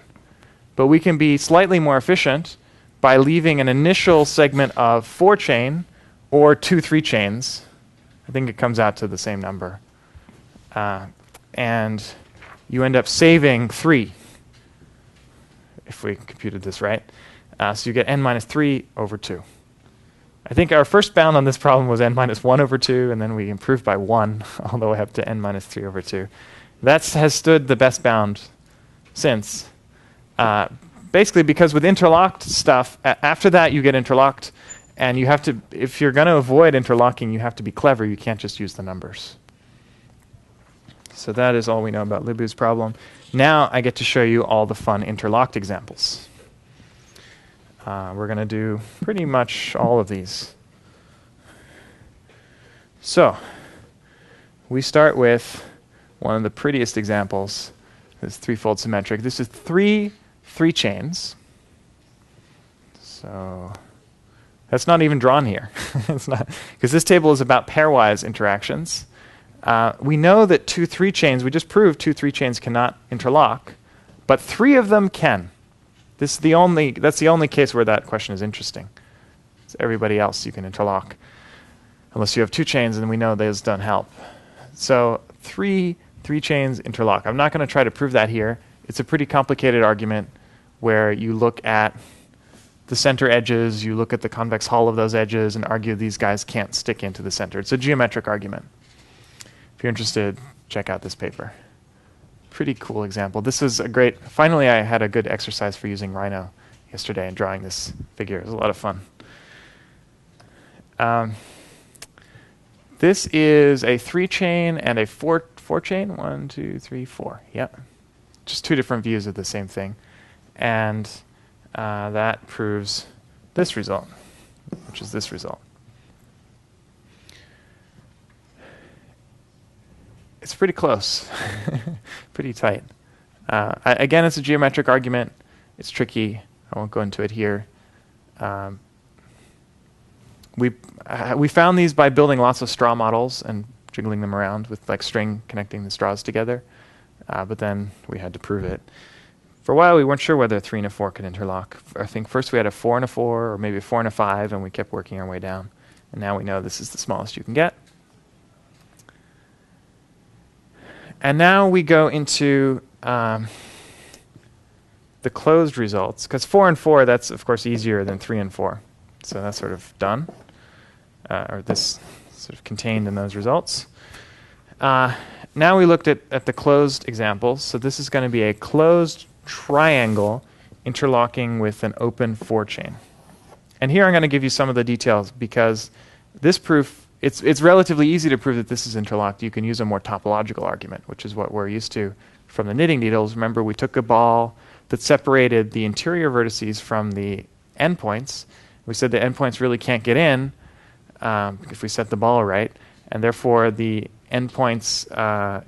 But we can be slightly more efficient by leaving an initial segment of 4 chain or 2 3 chains. I think it comes out to the same number. And you end up saving 3, if we computed this right. So you get n minus 3 over 2. I think our first bound on this problem was n minus 1 over 2, and then we improved by 1 all the way up to n minus 3 over 2. That has stood the best bound since. Basically because with interlocked stuff, after that you get interlocked, and you have to, if you're going to avoid interlocking, you have to be clever. You can't just use the numbers. So that is all we know about Libu's problem. Now I get to show you all the fun interlocked examples. We're going to do pretty much all of these. So we start with one of the prettiest examples. This threefold symmetric. This is 3 chains. So that's not even drawn here. It's not, because this table is about pairwise interactions. We know that 2 3 chains, we just proved 2 3 chains cannot interlock, but 3 of them can. That's the only case where that question is interesting. It's everybody else you can interlock, unless you have 2 chains, and we know those don't help. So 3 chains interlock. I'm not going to try to prove that here. It's a pretty complicated argument where you look at the center edges, you look at the convex hull of those edges, and argue these guys can't stick into the center. It's a geometric argument. If you're interested, check out this paper. Pretty cool example. This is a great, finally I had a good exercise for using Rhino yesterday and drawing this figure. It was a lot of fun. This is a 3 chain and a 4 chain. 1, 2, 3, 4. Yep. Just 2 different views of the same thing. And that proves this result, which is this result. It's pretty close, pretty tight. Again, it's a geometric argument. It's tricky. I won't go into it here. We found these by building lots of straw models and jiggling them around with like string connecting the straws together. But then we had to prove it. For a while, we weren't sure whether a 3 and a 4 could interlock. I think first we had a 4 and a 4, or maybe a 4 and a 5, and we kept working our way down. And now we know this is the smallest you can get. And now we go into the closed results, because 4 and 4, that's of course easier than 3 and 4. So that's sort of done, or this sort of contained in those results. Now we looked at the closed examples. So this is going to be a closed triangle interlocking with an open 4-chain. And here I'm going to give you some of the details because this proof, it's relatively easy to prove that this is interlocked. You can use a more topological argument, which is what we're used to from the knitting needles. Remember, we took a ball that separated the interior vertices from the endpoints. We said the endpoints really can't get in if we set the ball right, and therefore the endpoints,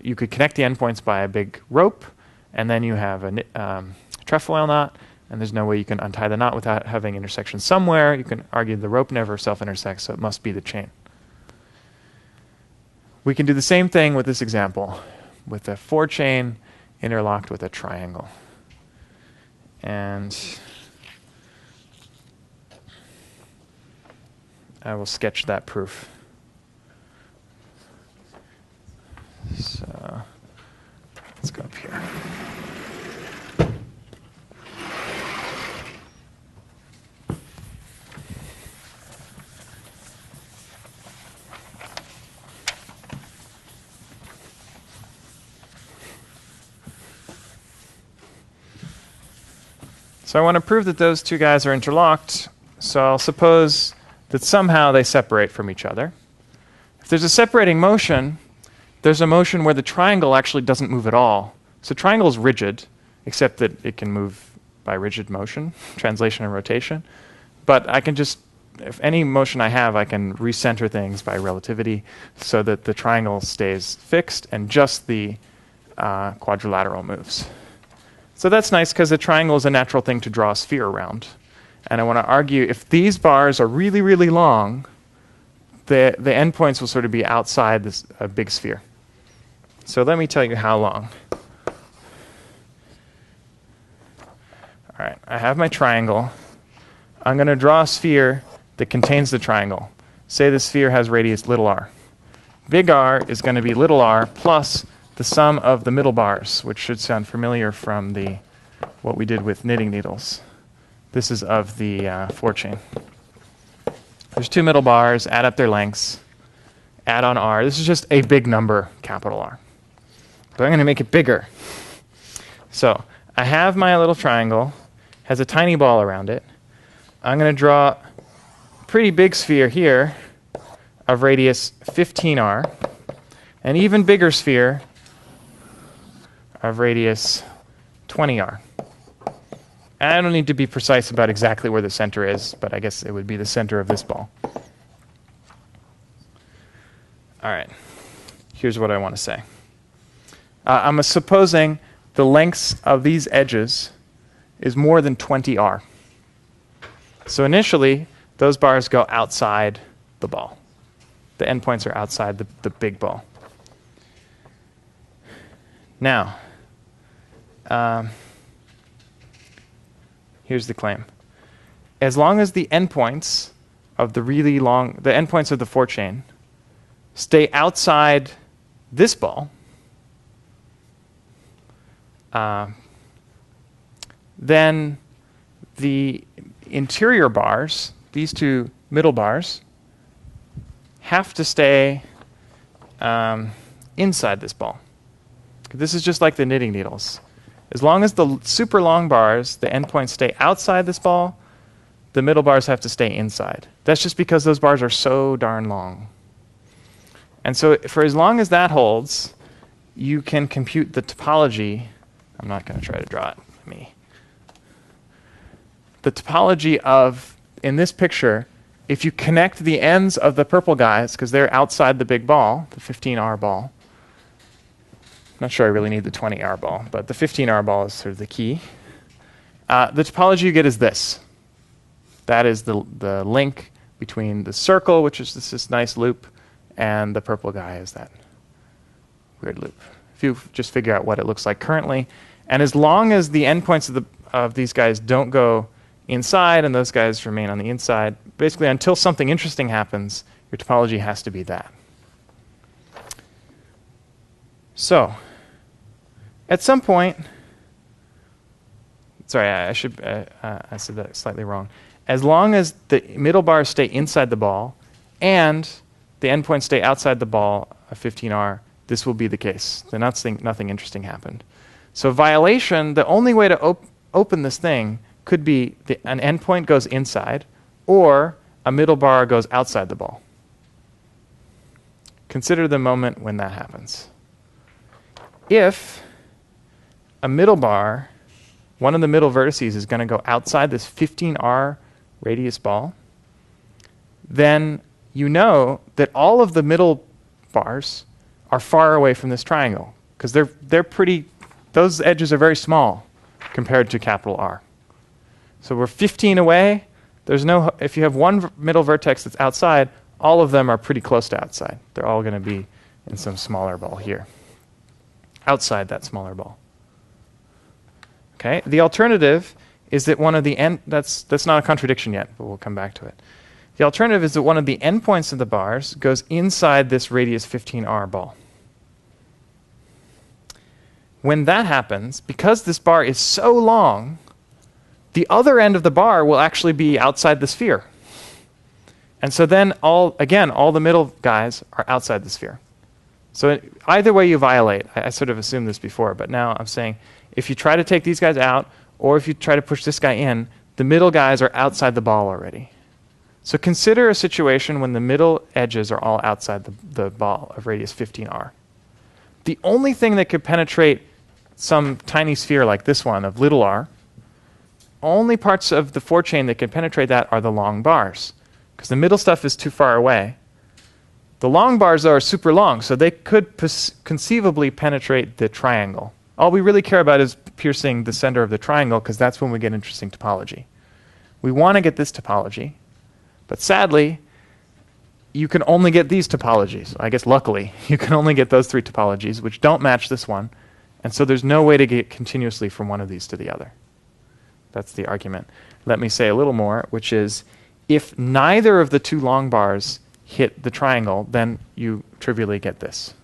you could connect the endpoints by a big rope, and then you have a trefoil knot, and there's no way you can untie the knot without having intersection somewhere. You can argue the rope never self-intersects, so it must be the chain. We can do the same thing with this example, with a 4-chain interlocked with a triangle. And I will sketch that proof. So let's go up here. So I want to prove that those two guys are interlocked. So I'll suppose that somehow they separate from each other. If there's a separating motion, there's a motion where the triangle actually doesn't move at all. So triangle is rigid, except that it can move by rigid motion, translation and rotation. But I can just, if any motion I have, I can recenter things by relativity so that the triangle stays fixed and just the quadrilateral moves. So that's nice because a triangle is a natural thing to draw a sphere around. And I want to argue if these bars are really, really long, the endpoints will sort of be outside this big sphere. So let me tell you how long. All right, I have my triangle. I'm going to draw a sphere that contains the triangle. Say the sphere has radius little r. Big R is going to be little r plus the sum of the middle bars, which should sound familiar from what we did with knitting needles. This is of the 4-chain. There's 2 middle bars, add up their lengths, add on r. This is just a big number, capital R. But I'm going to make it bigger. So I have my little triangle, has a tiny ball around it. I'm going to draw a pretty big sphere here of radius 15r, an even bigger sphere of radius 20r. And I don't need to be precise about exactly where the center is, but I guess it would be the center of this ball. All right, here's what I want to say. I'm supposing the lengths of these edges is more than 20r. So initially, those bars go outside the ball. The endpoints are outside the big ball. Now, here's the claim. As long as the endpoints of the endpoints of the 4-chain stay outside this ball, then the interior bars, these 2 middle bars, have to stay inside this ball. This is just like the knitting needles. As long as the super long bars, the endpoints stay outside this ball, the middle bars have to stay inside. That's just because those bars are so darn long. And so for as long as that holds, you can compute the topology. I'm not going to try to draw it. The topology of, in this picture, if you connect the ends of the purple guys, because they're outside the big ball, the 15R ball. I'm not sure I really need the 20R ball, but the 15R ball is sort of the key. The topology you get is this. That is the link between the circle, which is this nice loop, and the purple guy is that weird loop. If you just figure out what it looks like currently, and as long as the endpoints of these guys don't go inside and those guys remain on the inside, basically until something interesting happens, your topology has to be that. So, at some point, sorry, I said that slightly wrong. As long as the middle bars stay inside the ball and the endpoints stay outside the ball of 15R, this will be the case. Then nothing interesting happened. So violation, the only way to open this thing could be an endpoint goes inside or a middle bar goes outside the ball. Consider the moment when that happens. If a middle bar, one of the middle vertices is going to go outside this 15R radius ball, then you know that all of the middle bars are far away from this triangle because those edges are very small compared to capital R. So we're 15 away. If you have one middle vertex that's outside, all of them are pretty close to outside. They're all going to be in some smaller ball here, outside that smaller ball. Okay. The alternative is that one of the that's not a contradiction yet, but we'll come back to it. The alternative is that one of the endpoints of the bars goes inside this radius 15R ball. When that happens, because this bar is so long, the other end of the bar will actually be outside the sphere. And so then all the middle guys are outside the sphere. So either way you violate, I sort of assumed this before, but now I'm saying if you try to take these guys out or if you try to push this guy in, the middle guys are outside the ball already. So consider a situation when the middle edges are all outside the ball of radius 15R. The only thing that could penetrate some tiny sphere like this one of little r, only parts of the forechain that can penetrate that are the long bars, because the middle stuff is too far away. The long bars are super long, so they could conceivably penetrate the triangle. All we really care about is piercing the center of the triangle, because that's when we get interesting topology. We want to get this topology, but sadly, you can only get these topologies. I guess luckily, you can only get those three topologies, which don't match this one, and so there's no way to get continuously from one of these to the other. That's the argument. Let me say a little more, which is if neither of the two long bars hit the triangle, then you trivially get this.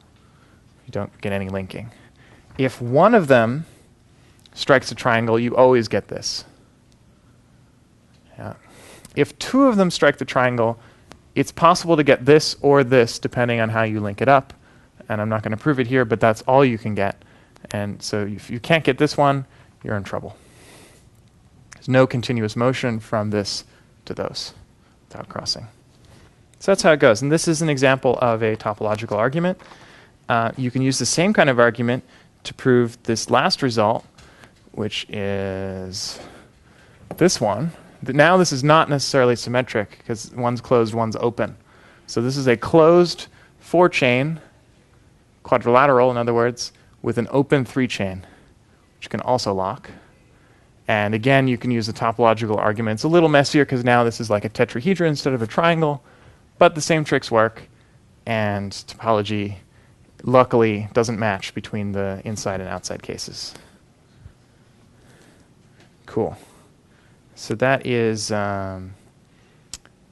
You don't get any linking. If one of them strikes a triangle, you always get this. Yeah. If two of them strike the triangle, it's possible to get this or this depending on how you link it up. And I'm not going to prove it here, but that's all you can get. And so if you can't get this one, you're in trouble. There's no continuous motion from this to those without crossing. So that's how it goes. And this is an example of a topological argument. You can use the same kind of argument to prove this last result, which is this one. Now this is not necessarily symmetric because one's closed, one's open. So this is a closed 4-chain, quadrilateral in other words, with an open 3-chain, which can also lock. And again, you can use the topological argument. It's a little messier because now this is like a tetrahedron instead of a triangle, but the same tricks work, and topology luckily doesn't match between the inside and outside cases. Cool. So that is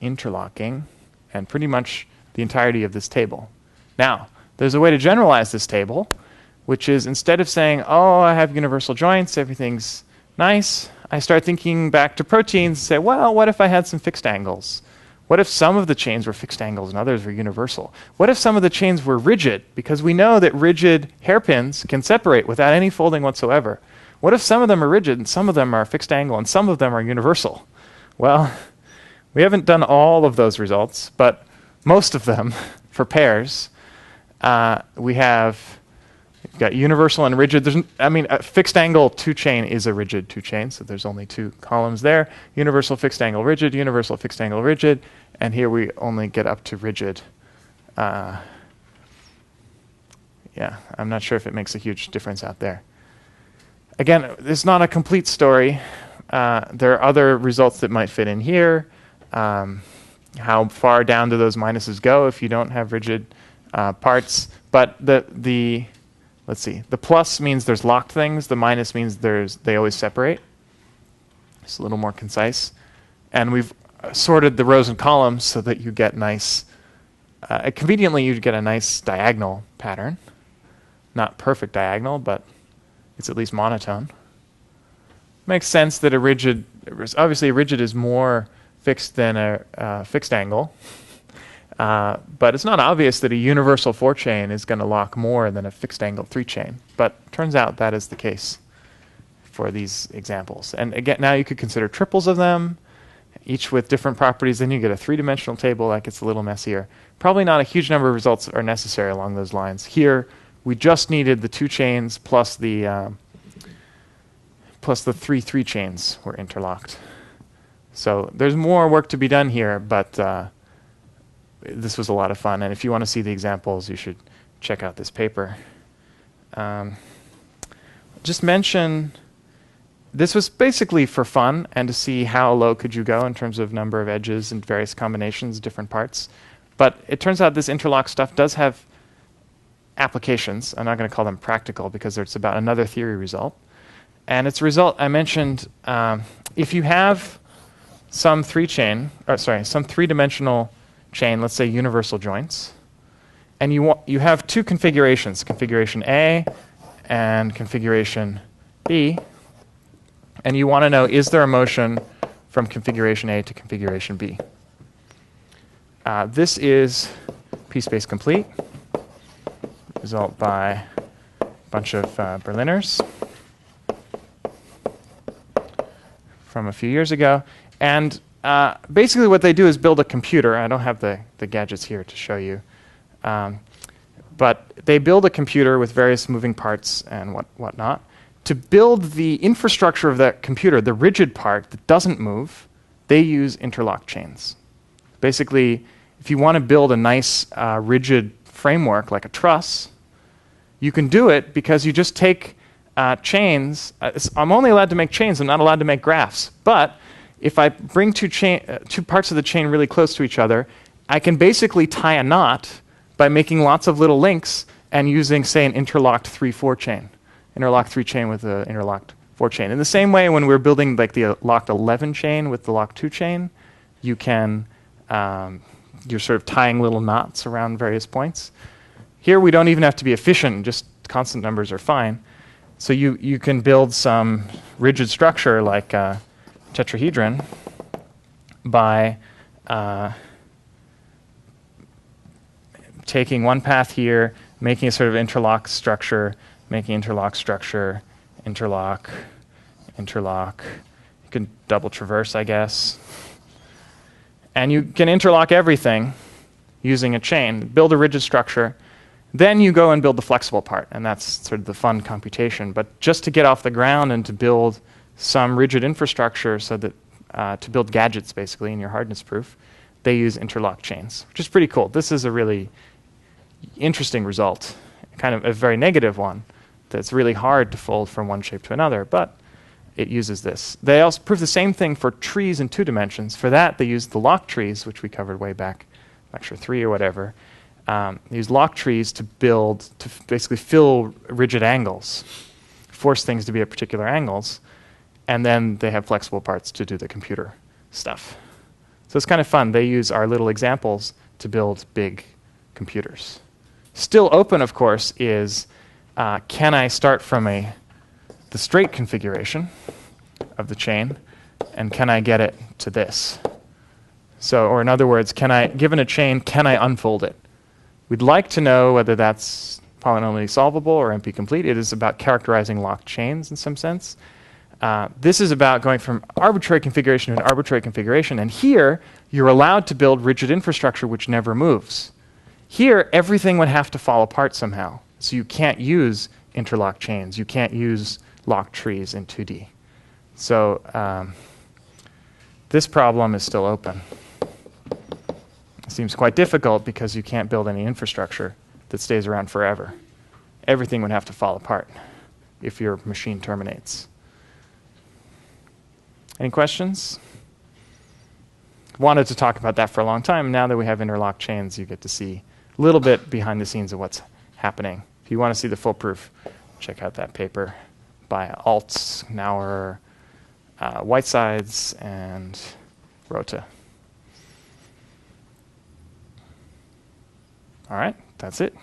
interlocking and pretty much the entirety of this table. Now, there's a way to generalize this table, which is instead of saying, oh, I have universal joints, everything's nice, I start thinking back to proteins and say, well, what if I had some fixed angles? What if some of the chains were fixed angles and others were universal? What if some of the chains were rigid? Because we know that rigid hairpins can separate without any folding whatsoever. What if some of them are rigid and some of them are fixed angle and some of them are universal? Well, we haven't done all of those results, but most of them for pairs. We've got universal and rigid. A fixed angle 2-chain is a rigid 2-chain, so there's only 2 columns there. Universal fixed angle rigid, universal fixed angle rigid, and here we only get up to rigid. Yeah, I'm not sure if it makes a huge difference out there. Again, it's not a complete story. There are other results that might fit in here. How far down do those minuses go if you don't have rigid parts? But let's see. The plus means there's locked things. The minus means they always separate. It's a little more concise. And we've sorted the rows and columns so that you get nice, conveniently you get a nice diagonal pattern. Not perfect diagonal, but it's at least monotone. Makes sense that obviously a rigid is more fixed than a fixed angle. But it's not obvious that a universal 4-chain is going to lock more than a fixed angle 3-chain. But turns out that is the case for these examples. And again, now you could consider triples of them, each with different properties. Then you get a 3-dimensional table that gets a little messier. Probably not a huge number of results are necessary along those lines. Here, we just needed the 2 chains plus the 3 3-chains were interlocked. So there's more work to be done here, but this was a lot of fun. And if you want to see the examples, you should check out this paper. Just mention, this was basically for fun and to see how low could you go in terms of number of edges and various combinations, different parts. But it turns out this interlock stuff does have applications. I'm not going to call them practical because it's about another theory result. And it's a result I mentioned, if you have some 3-dimensional chain, let's say universal joints, and you have 2 configurations, configuration A and configuration B, and you want to know, is there a motion from configuration A to configuration B? This is P-space complete, result by a bunch of Berliners from a few years ago. And basically what they do is build a computer. I don't have the gadgets here to show you. But they build a computer with various moving parts and whatnot. To build the infrastructure of that computer, the rigid part that doesn't move, they use interlock chains. Basically, if you want to build a nice rigid framework like a truss, you can do it because you just take chains. I'm only allowed to make chains. I'm not allowed to make graphs. But if I bring two parts of the chain really close to each other, I can basically tie a knot by making lots of little links and using, say, an interlocked 3-4 chain. Interlocked 3 chain with an interlocked 4 chain. In the same way, when we're building like the locked 11 chain with the locked 2 chain, you can, you're sort of tying little knots around various points. Here, we don't even have to be efficient. Just constant numbers are fine. So you can build some rigid structure like tetrahedron by taking one path here, making a sort of interlock structure, making interlock structure, interlock, interlock. You can double traverse, I guess. And you can interlock everything using a chain, build a rigid structure. Then you go and build the flexible part, and that's sort of the fun computation. But just to get off the ground and to build some rigid infrastructure so that to build gadgets, basically, in your hardness proof, they use interlock chains, which is pretty cool. This is a really interesting result, kind of a very negative one, that's really hard to fold from one shape to another, but it uses this. They also prove the same thing for trees in 2 dimensions. For that, they use the lock trees, which we covered way back, lecture 3 or whatever. They use lock trees to basically fill rigid angles, force things to be at particular angles, and then they have flexible parts to do the computer stuff. So it's kind of fun. They use our little examples to build big computers. Still open, of course, is can I start from the straight configuration of the chain, and can I get it to this? So, or in other words, given a chain, can I unfold it? We'd like to know whether that's polynomially solvable or NP-complete. It is about characterizing locked chains in some sense. This is about going from arbitrary configuration to an arbitrary configuration. And here, you're allowed to build rigid infrastructure which never moves. Here, everything would have to fall apart somehow. So you can't use interlock chains. You can't use locked trees in 2D. So this problem is still open. It seems quite difficult because you can't build any infrastructure that stays around forever. Everything would have to fall apart if your machine terminates. Any questions? Wanted to talk about that for a long time. Now that we have interlock chains, you get to see a little bit behind the scenes of what's happening. If you want to see the full proof, check out that paper by Altz, Nauer, Whitesides, and Rota. All right, that's it.